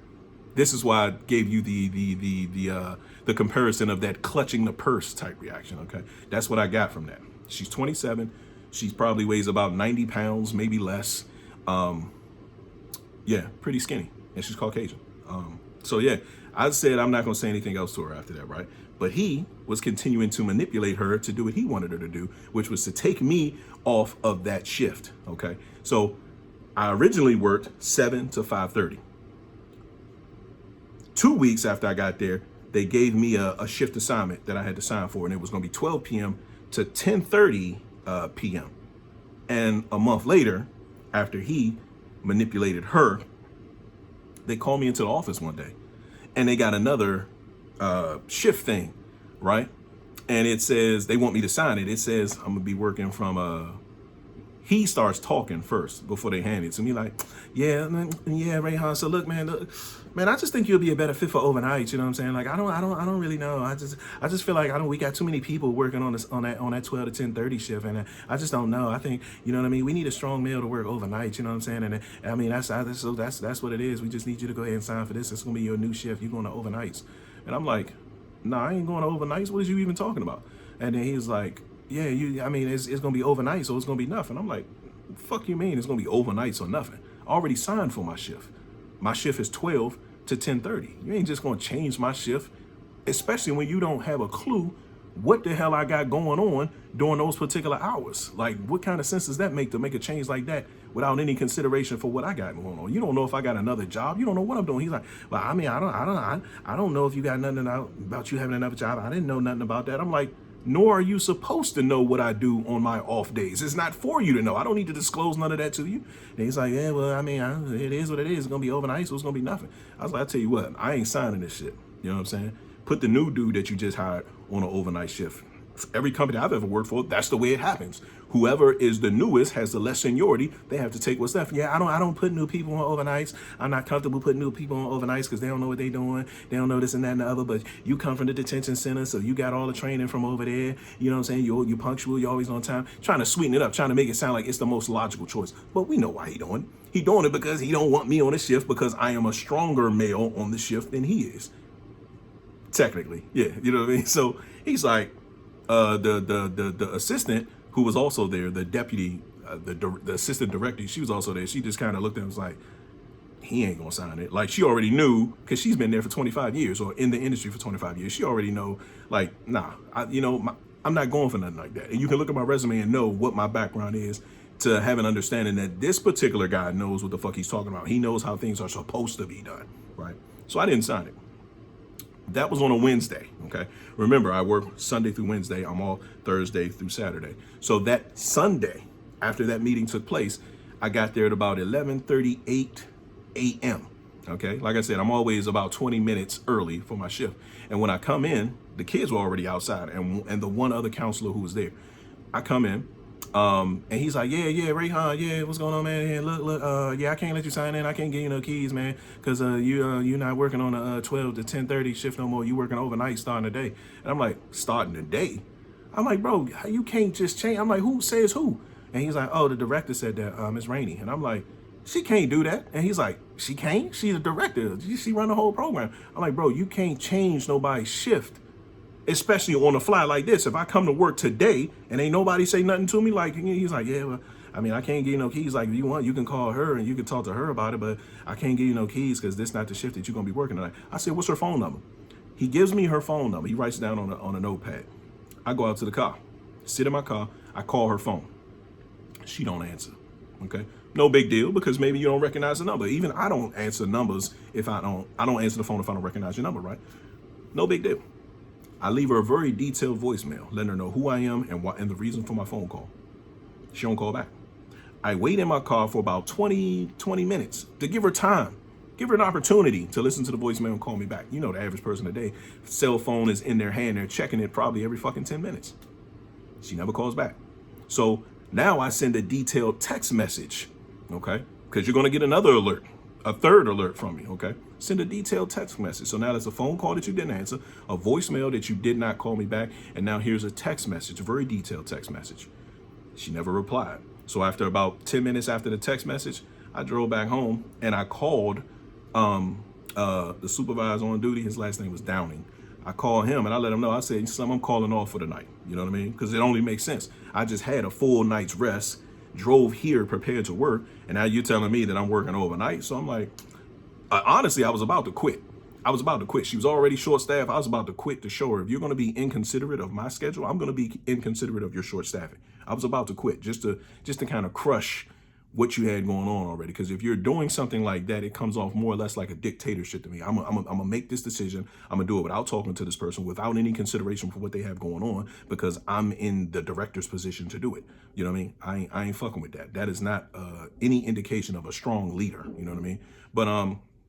This is why I gave you the comparison of that clutching the purse type reaction, okay? That's what I got from that. She's 27. She probably weighs about 90 pounds, maybe less. Yeah, pretty skinny. And she's Caucasian. So yeah, I said I'm not going to say anything else to her after that, right? But he was continuing to manipulate her to do what he wanted her to do, which was to take me off of that shift, okay? So I originally worked 7 to 5:30. 2 weeks after I got there, they gave me a shift assignment that I had to sign for, and it was going to be 12 p.m. to 10:30 p.m. And a month later, after he manipulated her, they called me into the office one day, and they got another shift thing, right? And it says, they want me to sign it. It says I'm gonna be working from he starts talking first before they hand it to me, like, yeah, Rayhan. So look, man, I just think you'll be a better fit for overnight. You know what I'm saying? Like, I don't really know. I just feel like we got too many people working on that 12 to 10:30 shift, and I just don't know. I think, you know what I mean? We need a strong male to work overnight. You know what I'm saying? And I mean, that's what it is. We just need you to go ahead and sign for this. It's gonna be your new shift. You're going to overnights, and I'm like, nah, I ain't going to overnights. What is you even talking about? And then he's like, yeah, I mean, it's going to be overnight, so it's going to be nothing. I'm like, fuck you mean it's going to be overnights or nothing? I already signed for my shift. My shift is 12 to 10:30. You ain't just going to change my shift, especially when you don't have a clue what the hell I got going on during those particular hours. Like, what kind of sense does that make to make a change like that without any consideration for what I got going on? You don't know if I got another job. You don't know what I'm doing. He's like, well, I mean, I don't know if you got nothing about you having another job. I didn't know nothing about that. I'm like, nor are you supposed to know what I do on my off days. It's not for you to know. I don't need to disclose none of that to you. And he's like, yeah, well, I mean, it is what it is. It's going to be overnight, so it's going to be nothing. I was like, I tell you what, I ain't signing this shit. You know what I'm saying? Put the new dude that you just hired on an overnight shift. Every company I've ever worked for, that's the way it happens. Whoever is the newest has the less seniority. They have to take what's left. Yeah, I don't put new people on overnights. I'm not comfortable putting new people on overnights because they don't know what they're doing. They don't know this and that and the other. But you come from the detention center, so you got all the training from over there. You know what I'm saying? You're punctual. You're always on time. Trying to sweeten it up, trying to make it sound like it's the most logical choice. But we know why he doing it. He doing it because he don't want me on the shift because I am a stronger male on the shift than he is. Technically, yeah, you know what I mean? So he's like, the assistant who was also there, the deputy, the assistant director, she was also there. She just kind of looked at him and was like, he ain't gonna sign it. Like, she already knew, because she's been there for 25 years or in the industry for 25 years. She already know, like, nah, I'm not going for nothing like that. And you can look at my resume and know what my background is to have an understanding that this particular guy knows what the fuck he's talking about. He knows how things are supposed to be done, right? So I didn't sign it. That was on a Wednesday, okay? Remember, I work Sunday through Wednesday. I'm off Thursday through Saturday. So that Sunday, after that meeting took place, I got there at about 11:38 a.m., okay? Like I said, I'm always about 20 minutes early for my shift. And when I come in, the kids were already outside and the one other counselor who was there. I come in, and he's like, yeah, Rayhan, yeah, what's going on, man? Yeah, look, yeah, I can't let you sign in. I can't give you no keys, man, because you're not working on a 12 to 10:30 shift no more. You working overnight starting the day. And I'm like, starting the day? I'm like, bro, you can't just change. I'm like, who says who? And he's like, oh, the director said that, Miss Rainey. And I'm like, she can't do that. And he's like, she can't? She's the director. She run the whole program. I'm like, bro, you can't change nobody's shift, especially on the fly like this. If I come to work today and ain't nobody say nothing to me, like, he's like, yeah, well, I mean, I can't give you no keys. Like, if you want, you can call her and you can talk to her about it, but I can't give you no keys because this not the shift that you're going to be working tonight. I said, what's her phone number? He gives me her phone number. He writes it down on a notepad. I go out to the car, sit in my car. I call her phone. She don't answer, okay? No big deal, because maybe you don't recognize the number. Even I don't answer numbers if I don't answer the phone if I don't recognize your number, right? No big deal. I leave her a very detailed voicemail, letting her know who I am and the reason for my phone call. She don't call back. I wait in my car for about 20 minutes to give her time, give her an opportunity to listen to the voicemail and call me back. You know, the average person today, cell phone is in their hand. They're checking it probably every fucking 10 minutes. She never calls back. So now I send a detailed text message, okay? Because you're going to get another alert, a third alert from me, okay? Send a detailed text message. So now there's a phone call that you didn't answer, a voicemail that you did not call me back, and now here's a text message, a very detailed text message. She never replied. So after about 10 minutes after the text message, I drove back home and I called the supervisor on duty. His last name was Downing. I called him and I let him know. I said, son, I'm calling off for the night. You know what I mean? Because it only makes sense. I just had a full night's rest, drove here prepared to work, and now you're telling me that I'm working overnight. So I'm like, honestly, I was about to quit. She was already short-staffed. I was about to quit to show her, if you're going to be inconsiderate of my schedule, I'm going to be inconsiderate of your short staffing. I was about to quit just to kind of crush what you had going on already. Because if you're doing something like that, it comes off more or less like a dictatorship to me. I'm gonna make this decision. I'm gonna do it without talking to this person, without any consideration for what they have going on, because I'm in the director's position to do it. You know what I mean? I ain't fucking with that. That is not any indication of a strong leader. You know what I mean? But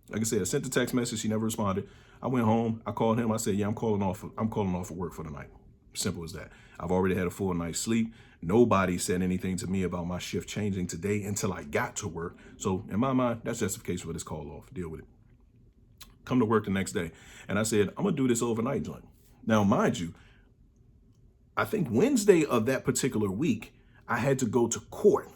like I said, I sent the text message. She never responded. I went home. I called him. I said, yeah, I'm calling off for work for the night. Simple as that. I've already had a full night's sleep. Nobody said anything to me about my shift changing today until I got to work. So in my mind, that's justification for this call off. Deal with it. Come to work the next day. And I said, I'm going to do this overnight joint. Now, mind you, I think Wednesday of that particular week, I had to go to court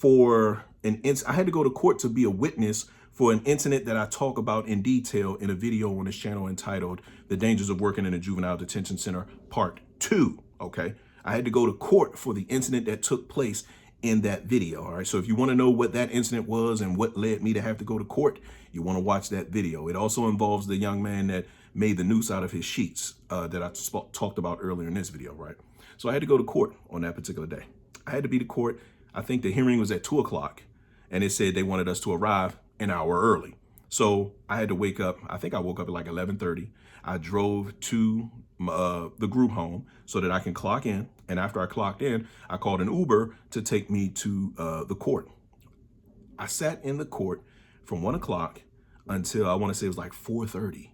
I had to go to court to be a witness for an incident that I talk about in detail in a video on this channel entitled The Dangers of Working in a Juvenile Detention Center Part 2, okay? I had to go to court for the incident that took place in that video, all right? So if you want to know what that incident was and what led me to have to go to court, you want to watch that video. It also involves the young man that made the noose out of his sheets that I talked about earlier in this video, right? So I had to go to court on that particular day. I had to be to court. I think the hearing was at 2 o'clock, and it said they wanted us to arrive an hour early. So I had to wake up. I think I woke up at like 11:30. I drove to the group home so that I can clock in. And after I clocked in, I called an Uber to take me to the court. I sat in the court from 1 o'clock until I want to say it was like 4:30.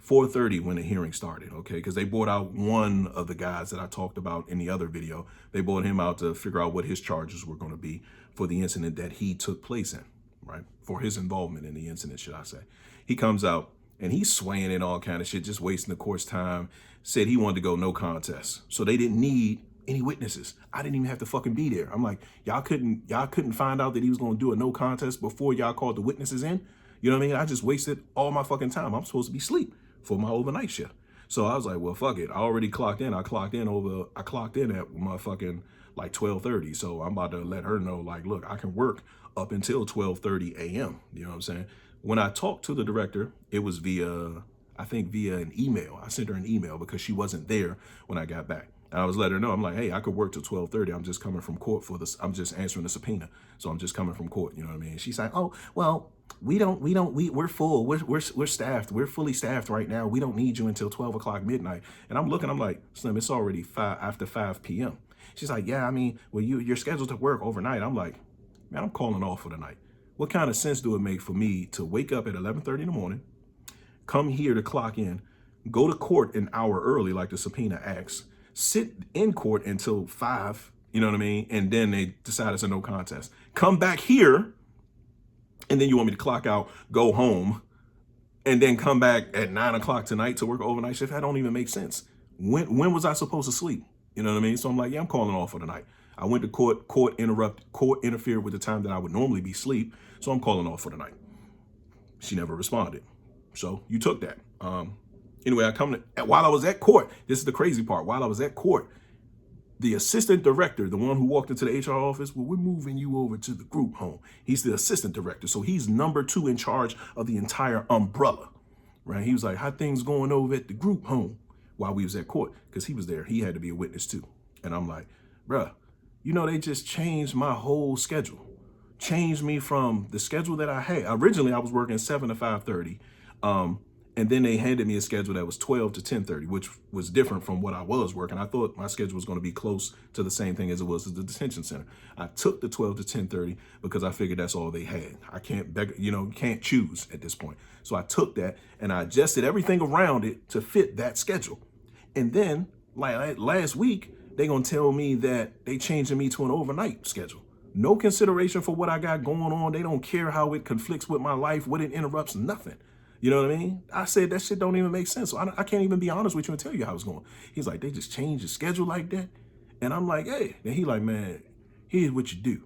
4:30 when the hearing started, okay? Because they brought out one of the guys that I talked about in the other video. They brought him out to figure out what his charges were going to be for the incident that he took place in, right? For his involvement in the incident, should I say. He comes out and he's swaying and all kind of shit, just wasting the court's time. Said he wanted to go no contest. So they didn't need any witnesses. I didn't even have to fucking be there. I'm like, y'all couldn't find out that he was going to do a no contest before y'all called the witnesses in? You know what I mean? I just wasted all my fucking time. I'm supposed to be asleep for my overnight shift. So I was like, well, fuck it. I already clocked in. I clocked in at my fucking like 12:30. So I'm about to let her know, like, look, I can work up until 12:30 a.m. You know what I'm saying? When I talked to the director, it was via an email. I sent her an email because she wasn't there when I got back. And I was letting her know, I'm like, hey, I could work till 12:30. I'm just coming from court for this. I'm just answering the subpoena. So I'm just coming from court. You know what I mean? She's like, oh, well, we're full. We're staffed. We're fully staffed right now. We don't need you until 12 o'clock midnight. And I'm like, Slim, it's already after 5 p.m. She's like, yeah, I mean, well, you're scheduled to work overnight. I'm like, man, I'm calling off for the night. What kind of sense do it make for me to wake up at 11:30 in the morning, come here to clock in, go to court an hour early like the subpoena asks, sit in court until 5, you know what I mean? And then they decide it's a no contest. Come back here, and then you want me to clock out, go home, and then come back at 9 o'clock tonight to work overnight shift? That don't even make sense. When was I supposed to sleep? You know what I mean? So I'm like, yeah, I'm calling off for the night. I went to court, court interfered with the time that I would normally be asleep, so I'm calling off for the night. She never responded. So you took that. Anyway, while I was at court, this is the crazy part. While I was at court, the assistant director, the one who walked into the HR office, well, we're moving you over to the group home. He's the assistant director. So he's number 2 in charge of the entire umbrella, right? He was like, how things going over at the group home while we was at court? Because he was there. He had to be a witness too. And I'm like, bruh, you know, they just changed my whole schedule. Changed me from the schedule that I had. Originally, I was working 7 to 5:30. And then they handed me a schedule that was 12 to 10:30, which was different from what I was working. I thought my schedule was going to be close to the same thing as it was at the detention center. I took the 12 to 10:30 because I figured that's all they had. I can't beg, you can't choose at this point. So I took that and I adjusted everything around it to fit that schedule. And then like last week, they're going to tell me that they changing me to an overnight schedule. No consideration for what I got going on. They don't care how it conflicts with my life, what it interrupts, nothing. You know what I mean? I said that shit don't even make sense. So I can't even be honest with you and tell you how it's going. He's like, they just changed the schedule like that? And I'm like, hey. And he like, man, here's what you do.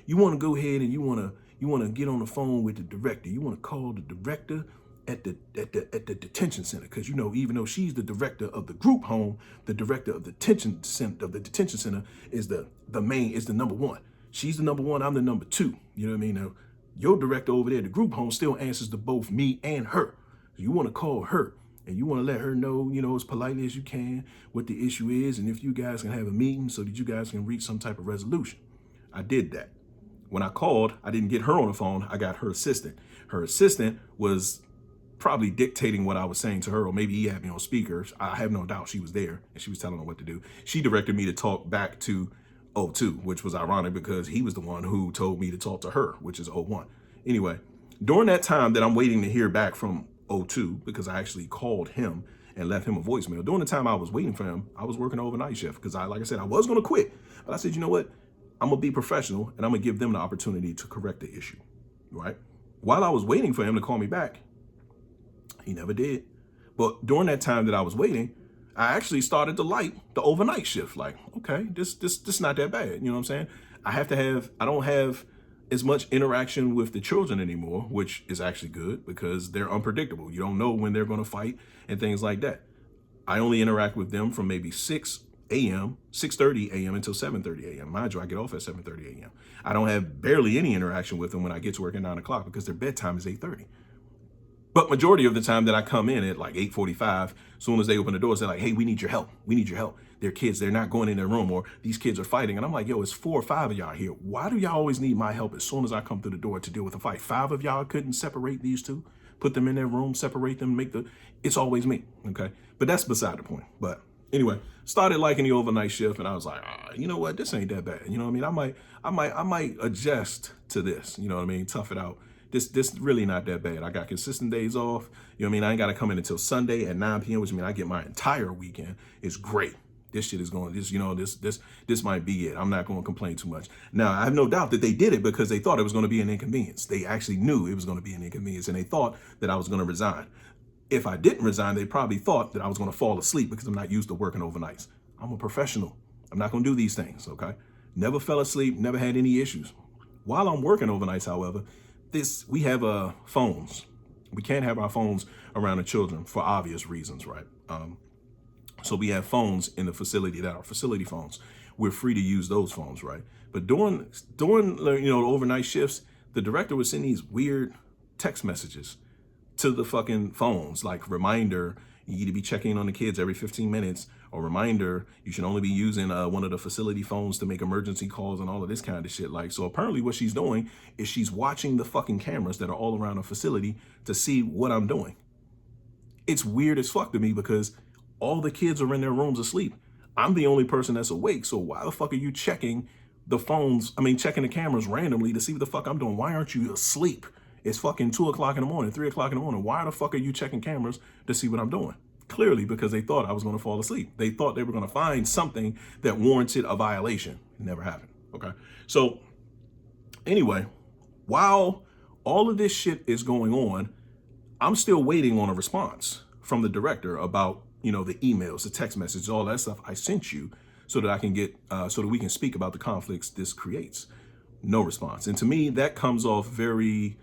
You want to go ahead and you want to get on the phone with the director. You want to call the director at the detention center, because even though she's the director of the group home, the director of the detention center is the number 1. She's the number 1. I'm the number 2. You know what I mean? Now, your director over there at the group home still answers to both me and her. So you want to call her and you want to let her know, as politely as you can what the issue is, and if you guys can have a meeting so that you guys can reach some type of resolution. I did that. When I called, I didn't get her on the phone. I got her assistant. Her assistant was probably dictating what I was saying to her, or maybe he had me on speakers. I have no doubt she was there and she was telling her what to do. She directed me to talk back to 02, which was ironic because he was the one who told me to talk to her, which is 01. Anyway, during that time that I'm waiting to hear back from 02, because I actually called him and left him a voicemail. During the time I was waiting for him, I was working overnight shift because like I said, I was going to quit. But I said, you know what? I'm going to be professional and I'm going to give them the opportunity to correct the issue, right? While I was waiting for him to call me back, he never did. But during that time that I was waiting, I actually started to like the overnight shift. Like, okay, this not that bad. You know what I'm saying? I don't have as much interaction with the children anymore, which is actually good because they're unpredictable. You don't know when they're going to fight and things like that. I only interact with them from maybe 6 a.m., 6:30 a.m. until 7:30 a.m. Mind you, I get off at 7:30 a.m. I don't have barely any interaction with them when I get to work at 9 o'clock because their bedtime is 8:30. But majority of the time that I come in at like 8:45, as soon as they open the doors, they're like, hey, we need your help. We need your help. They're kids. They're not going in their room, or these kids are fighting. And I'm like, yo, it's 4 or 5 of y'all here. Why do y'all always need my help as soon as I come through the door to deal with a fight? 5 of y'all couldn't separate these two, put them in their room, separate them, it's always me. Okay. But that's beside the point. But anyway, started liking the overnight shift, and I was like, you know what? This ain't that bad. You know what I mean? I might adjust to this. You know what I mean? Tough it out. This really not that bad. I got consistent days off. You know what I mean? I ain't got to come in until Sunday at 9 p.m., which means I get my entire weekend. It's great. This shit is going, this might be it. I'm not going to complain too much. Now, I have no doubt that they did it because they thought it was going to be an inconvenience. They actually knew it was going to be an inconvenience, and they thought that I was going to resign. If I didn't resign, they probably thought that I was going to fall asleep because I'm not used to working overnights. I'm a professional. I'm not going to do these things, okay? Never fell asleep, never had any issues. While I'm working overnights, however, we have phones. We can't have our phones around the children for obvious reasons, right? So we have phones in the facility that are facility phones. We're free to use those phones, right? But during the overnight shifts, the director would send these weird text messages to the fucking phones, like reminder, you need to be checking on the kids every 15 minutes, or reminder, you should only be using one of the facility phones to make emergency calls and all of this kind of shit. Like, so apparently what she's doing is she's watching the fucking cameras that are all around the facility to see what I'm doing. It's weird as fuck to me because all the kids are in their rooms asleep. I'm the only person that's awake. So why the fuck are you checking the phones? Checking the cameras randomly to see what the fuck I'm doing. Why aren't you asleep? It's fucking 2 o'clock in the morning, 3 o'clock in the morning. Why the fuck are you checking cameras to see what I'm doing? Clearly because they thought I was going to fall asleep. They thought they were going to find something that warranted a violation. It never happened. Okay. So anyway, while all of this shit is going on, I'm still waiting on a response from the director about, the emails, the text messages, all that stuff I sent you so that I can get, so that we can speak about the conflicts this creates. No response. And to me, that comes off very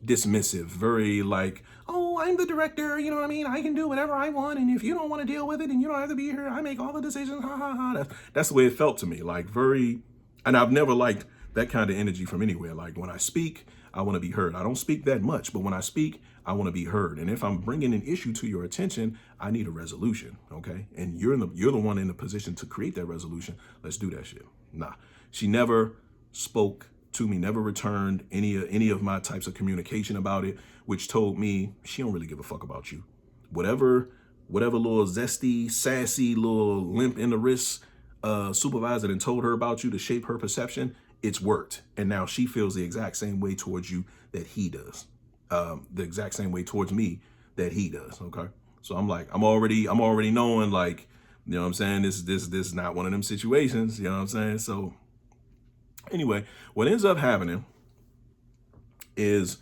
dismissive, very like, oh, I'm the director, you know what I mean? I can do whatever I want. And if you don't want to deal with it and you don't have to be here, I make all the decisions. Ha ha ha. That's the way it felt to me. Like and I've never liked that kind of energy from anywhere. Like when I speak, I want to be heard. I don't speak that much, but when I speak, I want to be heard. And if I'm bringing an issue to your attention, I need a resolution. Okay. And you're the one in the position to create that resolution. Let's do that shit. Nah, she never spoke to me, never returned any of my types of communication about it, which told me she don't really give a fuck about you. Whatever little zesty, sassy, little limp in the wrist supervisor and told her about you to shape her perception, it's worked. And now she feels the exact same way towards you that he does. The exact same way towards me that he does. Okay. So I'm like, I'm already knowing, like, you know what I'm saying? This is not one of them situations. You know what I'm saying? So anyway, what ends up happening is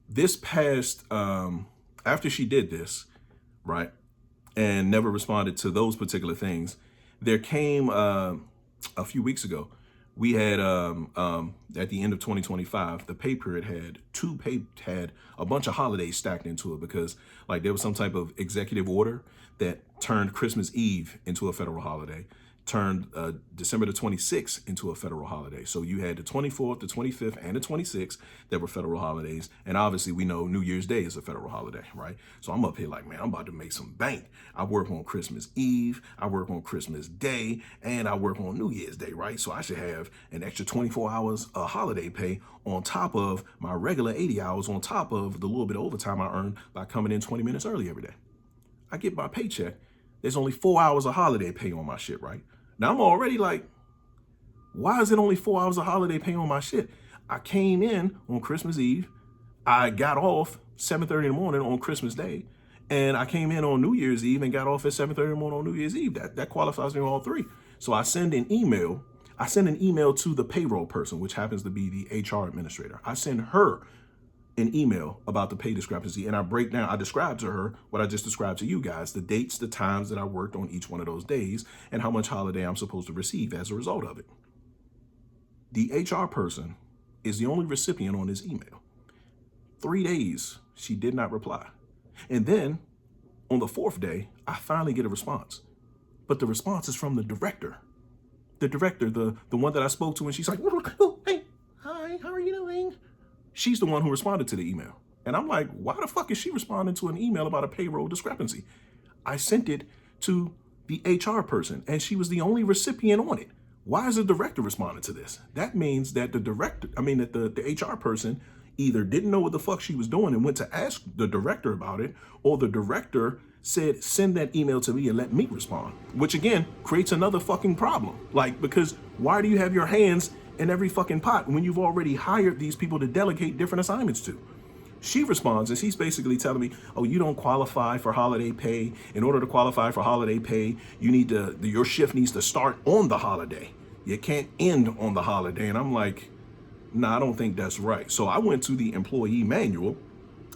this past, after she did this, right, and never responded to those particular things, there came a few weeks ago, we had, at the end of 2025, the pay period had a bunch of holidays stacked into it because like there was some type of executive order that turned Christmas Eve into a federal holiday, turned December the 26th into a federal holiday. So you had the 24th, the 25th, and the 26th that were federal holidays. And obviously we know New Year's Day is a federal holiday, right? So I'm up here like, man, I'm about to make some bank. I work on Christmas Eve, I work on Christmas Day, and I work on New Year's Day, right? So I should have an extra 24 hours of holiday pay on top of my regular 80 hours, on top of the little bit of overtime I earn by coming in 20 minutes early every day. I get my paycheck. There's only 4 hours of holiday pay on my shit, right? Now I'm already like, why is it only 4 hours of holiday pay on my shit? I came in on Christmas Eve. I got off 7:30 in the morning on Christmas Day. And I came in on New Year's Eve and got off at 7:30 in the morning on New Year's Eve. That qualifies me on all three. So I send an email. To the payroll person, which happens to be the HR administrator. I send her an email about the pay discrepancy, and I describe to her what I just described to you guys, the dates, the times that I worked on each one of those days, and how much holiday I'm supposed to receive as a result of it. The HR person is the only recipient on this email. 3 days, she did not reply. And then on the 4th day, I finally get a response. But the response is from the director. The director, the one that I spoke to, and she's like, oh, hey, hi, how are you doing? She's the one who responded to the email. And I'm like, why the fuck is she responding to an email about a payroll discrepancy? I sent it to the HR person, and she was the only recipient on it. Why is the director responding to this? That means that the HR person either didn't know what the fuck she was doing and went to ask the director about it, or the director said, send that email to me and let me respond, which again creates another fucking problem. Like, because why do you have your hands in every fucking pot when you've already hired these people to delegate different assignments to? She responds and she's basically telling me, oh, you don't qualify for holiday pay. In order to qualify for holiday pay, your shift needs to start on the holiday. You can't end on the holiday. And I'm like, nah, I don't think that's right. So I went to the employee manual,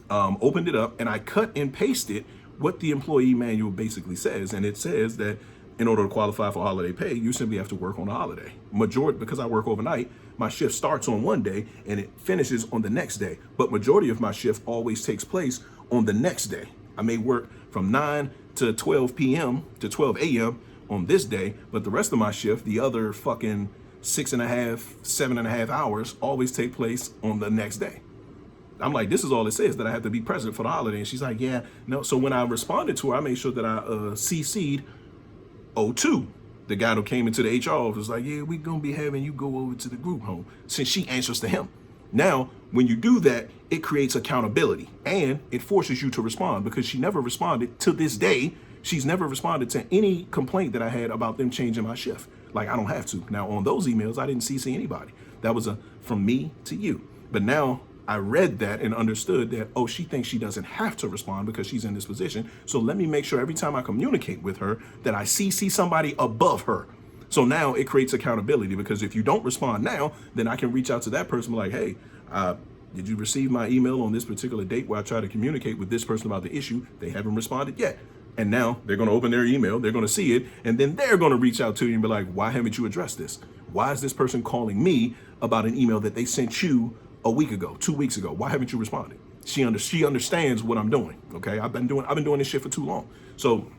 opened it up, and I cut and pasted what the employee manual basically says. And it says that in order to qualify for holiday pay, you simply have to work on a holiday. Because I work overnight, my shift starts on one day and it finishes on the next day. But majority of my shift always takes place on the next day. I may work from 9 to 12 p.m. to 12 a.m. on this day, but the rest of my shift, the other fucking 7.5 hours, always take place on the next day. I'm like, this is all it says, that I have to be present for the holiday. And she's like, yeah, no. So when I responded to her, I made sure that I CC'd O2, the guy who came into the HR office, like, yeah, we're going to be having you go over to the group home, since she answers to him. Now, when you do that, it creates accountability and it forces you to respond, because she never responded to this day. She's never responded to any complaint that I had about them changing my shift. Like, I don't have to. Now, on those emails, I didn't CC anybody. That was from me to you. But now I read that and understood that, oh, she thinks she doesn't have to respond because she's in this position. So let me make sure every time I communicate with her that I CC somebody above her. So now it creates accountability, because if you don't respond now, then I can reach out to that person like, hey, did you receive my email on this particular date where I try to communicate with this person about the issue? They haven't responded yet. And now they're going to open their email, they're going to see it, and then they're going to reach out to you and be like, why haven't you addressed this? Why is this person calling me about an email that they sent you a week ago, 2 weeks ago? Why haven't you responded? She understands what I'm doing. Okay, I've been doing this shit for too long. So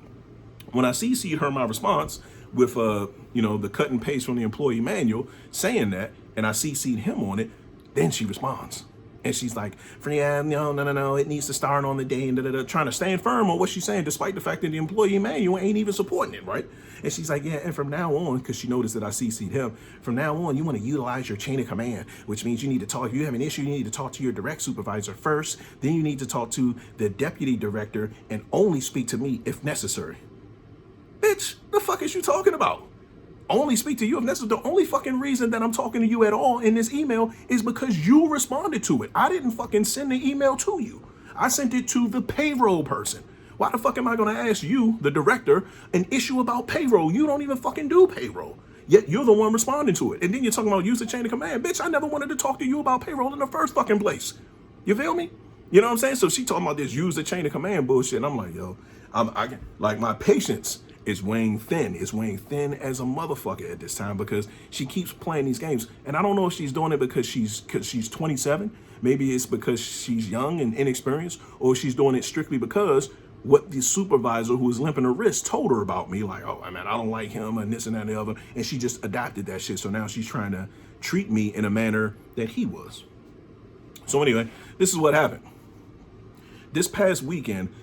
when I CC'd her my response with the cut and paste from the employee manual saying that, and I CC'd him on it, then she responds. And she's like, yeah, no, it needs to start on the day, and trying to stand firm on what she's saying, despite the fact that the employee manual ain't even supporting it, right? And she's like, yeah, and from now on, because she noticed that I CC'd him, from now on, you want to utilize your chain of command, which means you need to talk, if you have an issue, you need to talk to your direct supervisor first, then you need to talk to the deputy director, and only speak to me if necessary. Bitch, the fuck is you talking about? Only speak to you if necessary. The only fucking reason that I'm talking to you at all in this email is because you responded to it. I didn't fucking send the email to you. I sent it to the payroll person. Why the fuck am I going to ask you, the director, an issue about payroll? You don't even fucking do payroll. Yet you're the one responding to it. And then you're talking about use the chain of command. Bitch, I never wanted to talk to you about payroll in the first fucking place. You feel me? You know what I'm saying? So she talking about this use the chain of command bullshit. And I'm like, yo, like my patience is weighing thin. It's weighing thin as a motherfucker at this time, because she keeps playing these games. And I don't know if she's doing it because she's 27. Maybe it's because she's young and inexperienced, or she's doing it strictly because what the supervisor who was limping her wrist told her about me. Like, oh, man, I don't like him and this and that and the other. And she just adopted that shit. So now she's trying to treat me in a manner that he was. So anyway, this is what happened. This past weekend,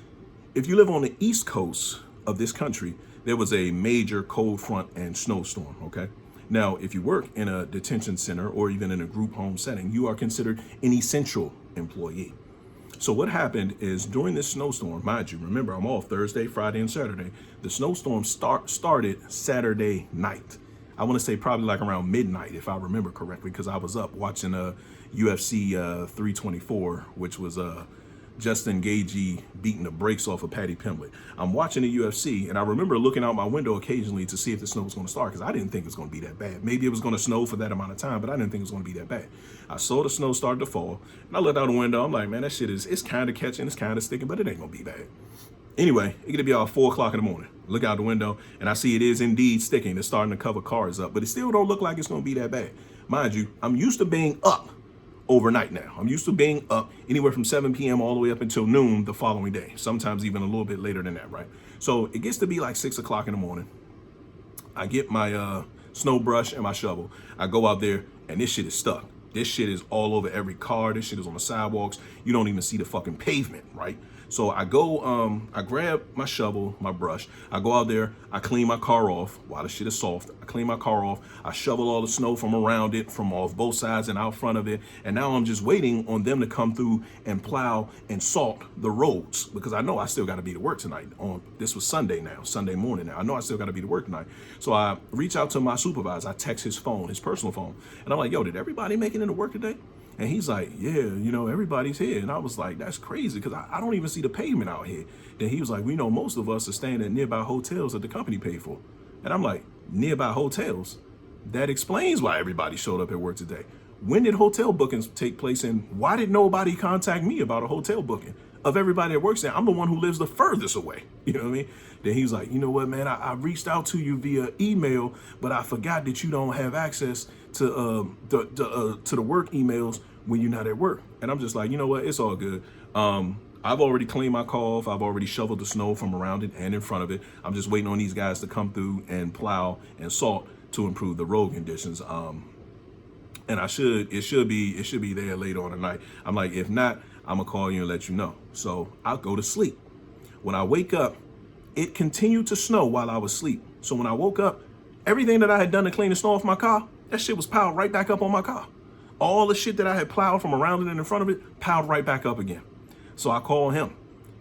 if you live on the East Coast of this country, there was a major cold front and snowstorm, okay? Now, if you work in a detention center or even in a group home setting, you are considered an essential employee. So what happened is, during this snowstorm, mind you, remember, I'm off Thursday, Friday, and Saturday. The snowstorm started Saturday night. I want to say probably like around midnight, if I remember correctly, because I was up watching UFC 324, which was Justin Gaethje beating the brakes off of Paddy Pimblett. I'm watching the UFC, and I remember looking out my window occasionally to see if the snow was going to start, because I didn't think it was going to be that bad. Maybe it was going to snow for that amount of time, but I didn't think it was going to be that bad. I saw the snow start to fall, and I looked out the window. I'm like, man, that shit it's kind of catching, it's kind of sticking, but it ain't going to be bad. Anyway, it's going to be about 4 o'clock in the morning. Look out the window, and I see it is indeed sticking. It's starting to cover cars up, but it still don't look like it's going to be that bad. Mind you, I'm used to being up overnight now. I'm used to being up anywhere from 7 p.m. all the way up until noon the following day, sometimes even a little bit later than that, right? So it gets to be like 6 o'clock in the morning. I get my snow brush and my shovel. I go out there and this shit is stuck. This shit is all over every car. This shit is on the sidewalks. You don't even see the fucking pavement, right? So I go, I grab my shovel, my brush. I go out there. I clean my car off while the shit is soft. I clean my car off. I shovel all the snow from around it, from off both sides and out front of it. And now I'm just waiting on them to come through and plow and salt the roads, because I know I still got to be to work tonight. This was Sunday now, Sunday morning now. I know I still got to be to work tonight. So I reach out to my supervisor. I text his phone, his personal phone. And I'm like, yo, did everybody make it into work today? And he's like, yeah, you know, everybody's here. And I was like, that's crazy, because I don't even see the pavement out here. Then he was like, we know most of us are staying at nearby hotels that the company paid for. And I'm like, nearby hotels? That explains why everybody showed up at work today. When did hotel bookings take place, and why did nobody contact me about a hotel booking? Of everybody that works there, I'm the one who lives the furthest away. You know what I mean? Then he's like, you know what, man, I reached out to you via email, but I forgot that you don't have access to the work emails when you're not at work. And I'm just like, you know what, it's all good. I've already cleaned my car off. I've already shoveled the snow from around it and in front of it. I'm just waiting on these guys to come through and plow and salt to improve the road conditions. And it should be there later on tonight. I'm like, if not, I'm gonna call you and let you know. So I'll go to sleep. When I wake up, it continued to snow while I was asleep. So when I woke up, everything that I had done to clean the snow off my car, that shit was piled right back up on my car. All the shit that I had plowed from around it and in front of it, piled right back up again. So I call him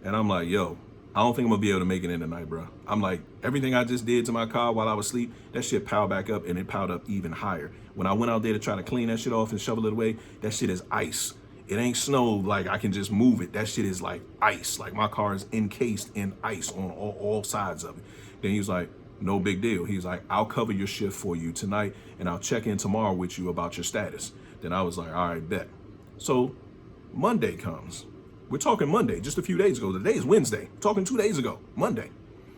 and I'm like, yo, I don't think I'm gonna be able to make it in tonight, bro. I'm like, everything I just did to my car while I was asleep, that shit piled back up, and it piled up even higher. When I went out there to try to clean that shit off and shovel it away, that shit is ice. It ain't snow like I can just move it. That shit is like ice. Like my car is encased in ice on all sides of it. Then he was like, no big deal. He's like, I'll cover your shift for you tonight, and I'll check in tomorrow with you about your status. Then I was like, all right, bet. So Monday comes. We're talking Monday, just a few days ago. Today is Wednesday. Talking 2 days ago, Monday.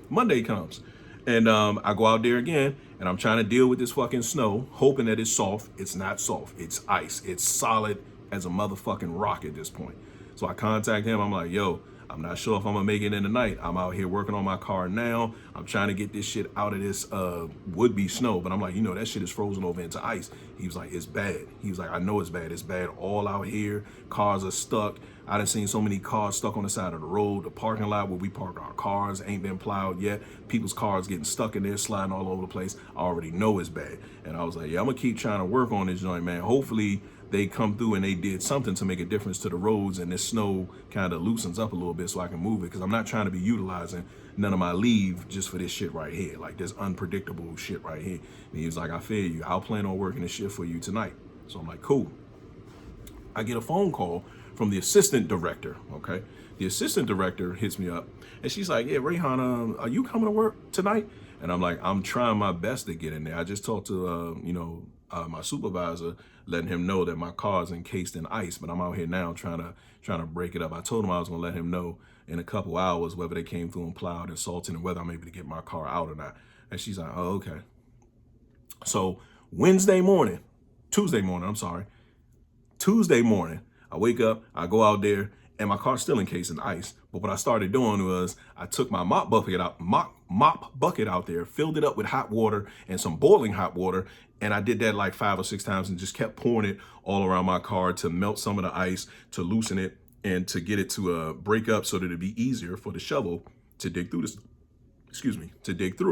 Monday comes. And I go out there again, and I'm trying to deal with this fucking snow, hoping that it's soft. It's not soft. It's ice. It's solid as a motherfucking rock at this point. So I contact him. I'm like, yo, I'm not sure if I'm gonna make it in tonight. I'm out here working on my car now. I'm trying to get this shit out of this would-be snow. But I'm like, you know, that shit is frozen over into ice. He was like, it's bad. He was like, I know it's bad. It's bad all out here. Cars are stuck. I done seen so many cars stuck on the side of the road. The parking lot where we park our cars ain't been plowed yet. People's cars getting stuck in there, sliding all over the place. I already know it's bad. And I was like, yeah, I'm gonna keep trying to work on this joint, man. Hopefully they come through and they did something to make a difference to the roads, and this snow kind of loosens up a little bit so I can move it, because I'm not trying to be utilizing none of my leave just for this shit right here, like this unpredictable shit right here. And he was like, I feel you. I'll plan on working this shit for you tonight. So I'm like, cool. I get a phone call from the assistant director, okay? The assistant director hits me up, and she's like, yeah, Rayhan, are you coming to work tonight? And I'm like, I'm trying my best to get in there. I just talked to, my supervisor, letting him know that my car is encased in ice, but I'm out here now trying to break it up. I told him I was gonna let him know in a couple hours whether they came through and plowed and salted and whether I'm able to get my car out or not. And she's like, oh, okay. So Tuesday morning, I wake up, I go out there, and my car's still encased in ice. But what I started doing was I took my mop bucket out there, filled it up with hot water and some boiling hot water, and I did that like 5 or 6 times and just kept pouring it all around my car to melt some of the ice, to loosen it, and to get it to break up so that it'd be easier for the shovel to dig through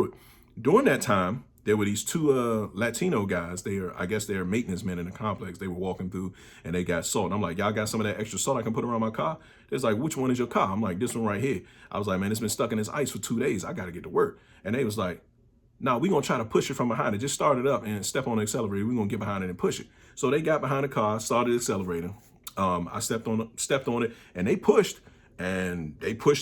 it. During that time, there were these 2 Latino guys. I guess they're maintenance men in the complex. They were walking through and they got salt. And I'm like, y'all got some of that extra salt I can put around my car? They're like, which one is your car? I'm like, this one right here. I was like, man, it's been stuck in this ice for 2 days. I got to get to work. And they was like, no, we're going to try to push it from behind it. Just start it up and step on the accelerator. We're going to get behind it and push it. So they got behind the car, started accelerating. I stepped on it, and they pushed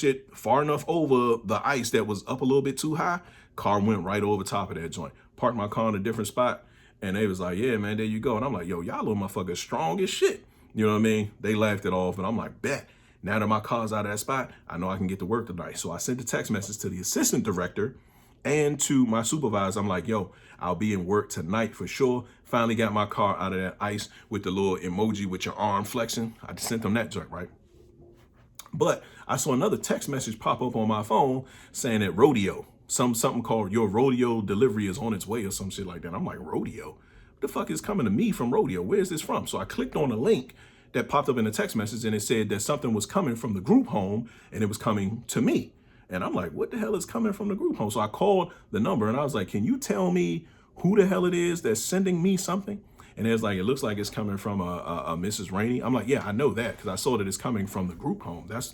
it far enough over the ice that was up a little bit too high. Car went right over top of that joint. Parked my car in a different spot, and they was like, yeah, man, there you go. And I'm like, yo, y'all little motherfuckers strong as shit. You know what I mean? They laughed it off, and I'm like, bet. Now that my car's out of that spot, I know I can get to work tonight. So I sent a text message to the assistant director and to my supervisor. I'm like, yo, I'll be in work tonight for sure. Finally got my car out of that ice with the little emoji with your arm flexing. I just sent them that joint, right? But I saw another text message pop up on my phone saying that rodeo, something called your rodeo delivery is on its way or some shit like that. I'm like, rodeo? What the fuck is coming to me from rodeo? Where's this from? So I clicked on a link that popped up in the text message and it said that something was coming from the group home and it was coming to me. And I'm like, what the hell is coming from the group home? So I called the number and I was like, can you tell me who the hell it is that's sending me something? And it's like, it looks like it's coming from a Mrs. Rainey. I'm like, yeah, I know that because I saw that it's coming from the group home. That's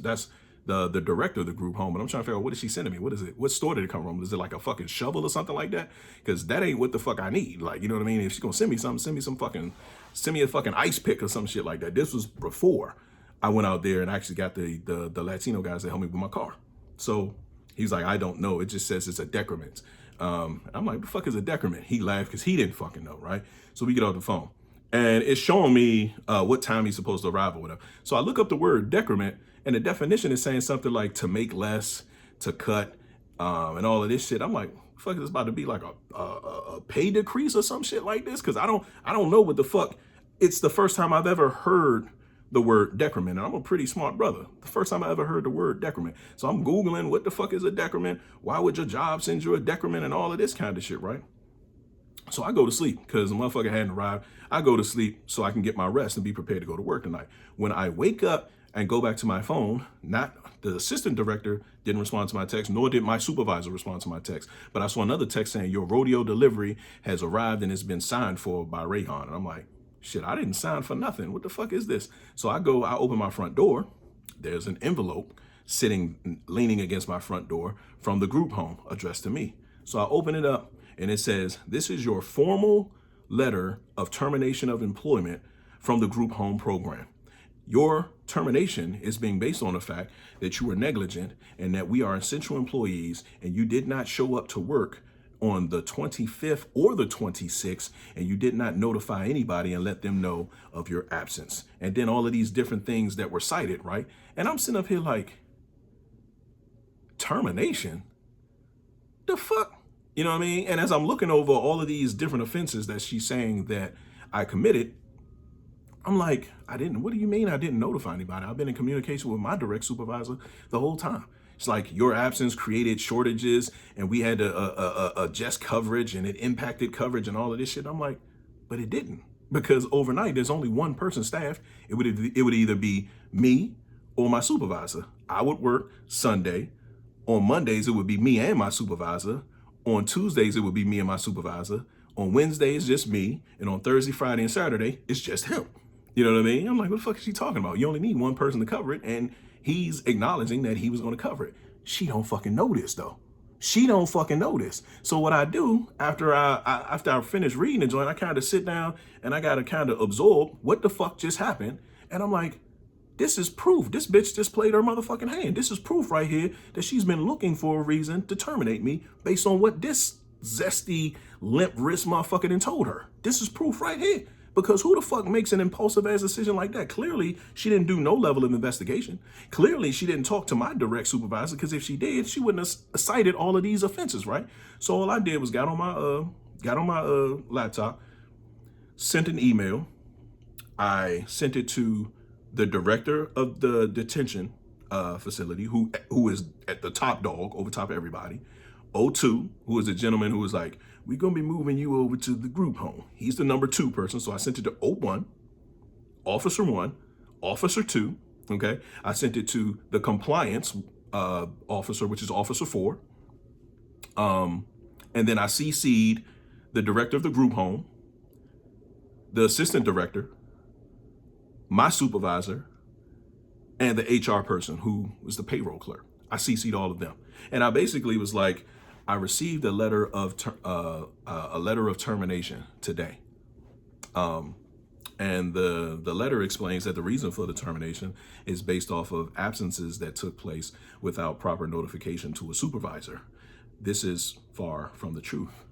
the director of the group home. But I'm trying to figure out, what is she sending me? What is it? What store did it come from? Is it like a fucking shovel or something like that? Because that ain't what the fuck I need. Like, you know what I mean? If she's gonna send me something, send me a fucking ice pick or some shit like that. This was before I went out there and actually got the Latino guys to help me with my car. So he's like, I don't know. It just says it's a decrement. I'm like, the fuck is a decrement? He laughed because he didn't fucking know, right? So we get off the phone and it's showing me what time he's supposed to arrive or whatever. So I look up the word decrement and the definition is saying something like to make less, to cut, and all of this shit. I'm like, fuck, is this about to be like a pay decrease or some shit like this? Because I don't know what the fuck. It's the first time I've ever heard the word decrement. And I'm a pretty smart brother. The first time I ever heard the word decrement. So I'm Googling what the fuck is a decrement? Why would your job send you a decrement and all of this kind of shit, right? So I go to sleep because the motherfucker hadn't arrived. I go to sleep so I can get my rest and be prepared to go to work tonight. When I wake up and go back to my phone, not the assistant director didn't respond to my text, nor did my supervisor respond to my text. But I saw another text saying your rodeo delivery has arrived and it's been signed for by Rayhan. And I'm like, shit, I didn't sign for nothing. What the fuck is this? So I open my front door. There's an envelope leaning against my front door from the group home addressed to me. So I open it up and it says, this is your formal letter of termination of employment from the group home program. Your termination is being based on the fact that you were negligent and that we are essential employees and you did not show up to work on the 25th or the 26th, and you did not notify anybody and let them know of your absence. And then all of these different things that were cited, right? And I'm sitting up here like, termination? The fuck? You know what I mean? And as I'm looking over all of these different offenses that she's saying that I committed, I'm like, what do you mean I didn't notify anybody? I've been in communication with my direct supervisor the whole time. It's like your absence created shortages and we had to adjust coverage and it impacted coverage and all of this shit. I'm like, but it didn't, because overnight there's only one person staffed. It would either be me or my supervisor. I would work Sunday. On Mondays, it would be me and my supervisor. On Tuesdays, it would be me and my supervisor. On Wednesdays, just me. And on Thursday, Friday, and Saturday, it's just him. You know what I mean? I'm like, what the fuck is she talking about? You only need one person to cover it. And he's acknowledging that he was going to cover it. She don't fucking know this though. She don't fucking know this. So what I do after I finish reading the joint, I kind of sit down and I got to kind of absorb what the fuck just happened. And I'm like, this is proof. This bitch just played her motherfucking hand. This is proof right here that she's been looking for a reason to terminate me based on what this zesty, limp wrist motherfucker done told her. This is proof right here. Because who the fuck makes an impulsive ass decision like that? Clearly, she didn't do no level of investigation. Clearly, she didn't talk to my direct supervisor, because if she did, she wouldn't have cited all of these offenses, right? So all I did was got on my laptop, sent an email. I sent it to the director of the detention facility, who is at the top dog, over top of everybody. O2, who is a gentleman who was like, we're going to be moving you over to the group home. He's the number 2 person. So I sent it to O1, Officer 1, Officer 2. Okay. I sent it to the compliance officer, which is Officer 4. And then I CC'd the director of the group home, the assistant director, my supervisor, and the HR person who was the payroll clerk. I CC'd all of them. And I basically was like, I received a letter of termination today. And the letter explains that the reason for the termination is based off of absences that took place without proper notification to a supervisor. This is far from the truth.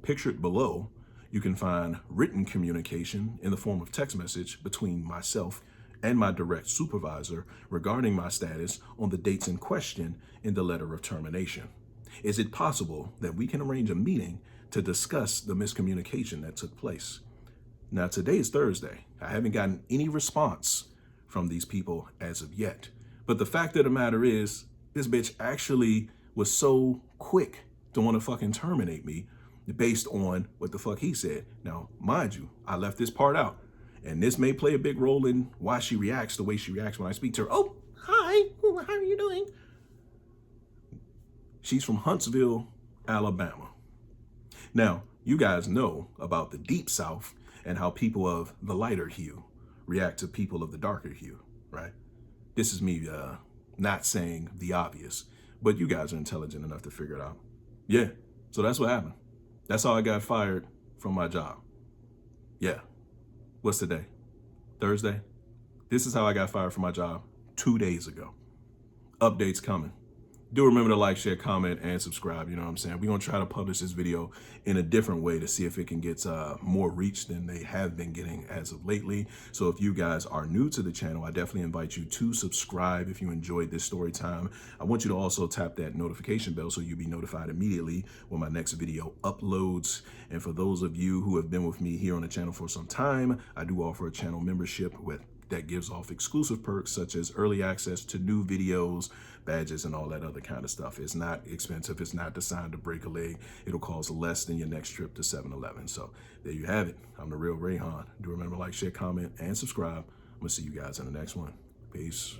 Pictured below, you can find written communication in the form of text message between myself and my direct supervisor regarding my status on the dates in question in the letter of termination. Is it possible that we can arrange a meeting to discuss the miscommunication that took place? Now, today is Thursday. I haven't gotten any response from these people as of yet. But the fact of the matter is, this bitch actually was so quick to want to fucking terminate me based on what the fuck he said. Now, mind you, I left this part out. And this may play a big role in why she reacts the way she reacts when I speak to her. Oh, hi, how are you doing? She's from Huntsville, Alabama. Now, you guys know about the Deep South and how people of the lighter hue react to people of the darker hue, right? This is me not saying the obvious, but you guys are intelligent enough to figure it out. Yeah, so that's what happened. That's how I got fired from my job. Yeah. What's today? Thursday? This is how I got fired from my job 2 days ago. Updates coming. Do remember to like, share, comment, and subscribe. You know what I'm saying? We're going to try to publish this video in a different way to see if it can get more reach than they have been getting as of lately. So if you guys are new to the channel, I definitely invite you to subscribe if you enjoyed this story time. I want you to also tap that notification bell so you'll be notified immediately when my next video uploads. And for those of you who have been with me here on the channel for some time, I do offer a channel membership that gives off exclusive perks such as early access to new videos, badges, and all that other kind of stuff. It's not expensive. It's not designed to break a leg. It'll cost less than your next trip to 7-Eleven. So there you have it. I'm the real Rayhan. Do remember to like, share, comment, and subscribe. I'm going to see you guys in the next one. Peace.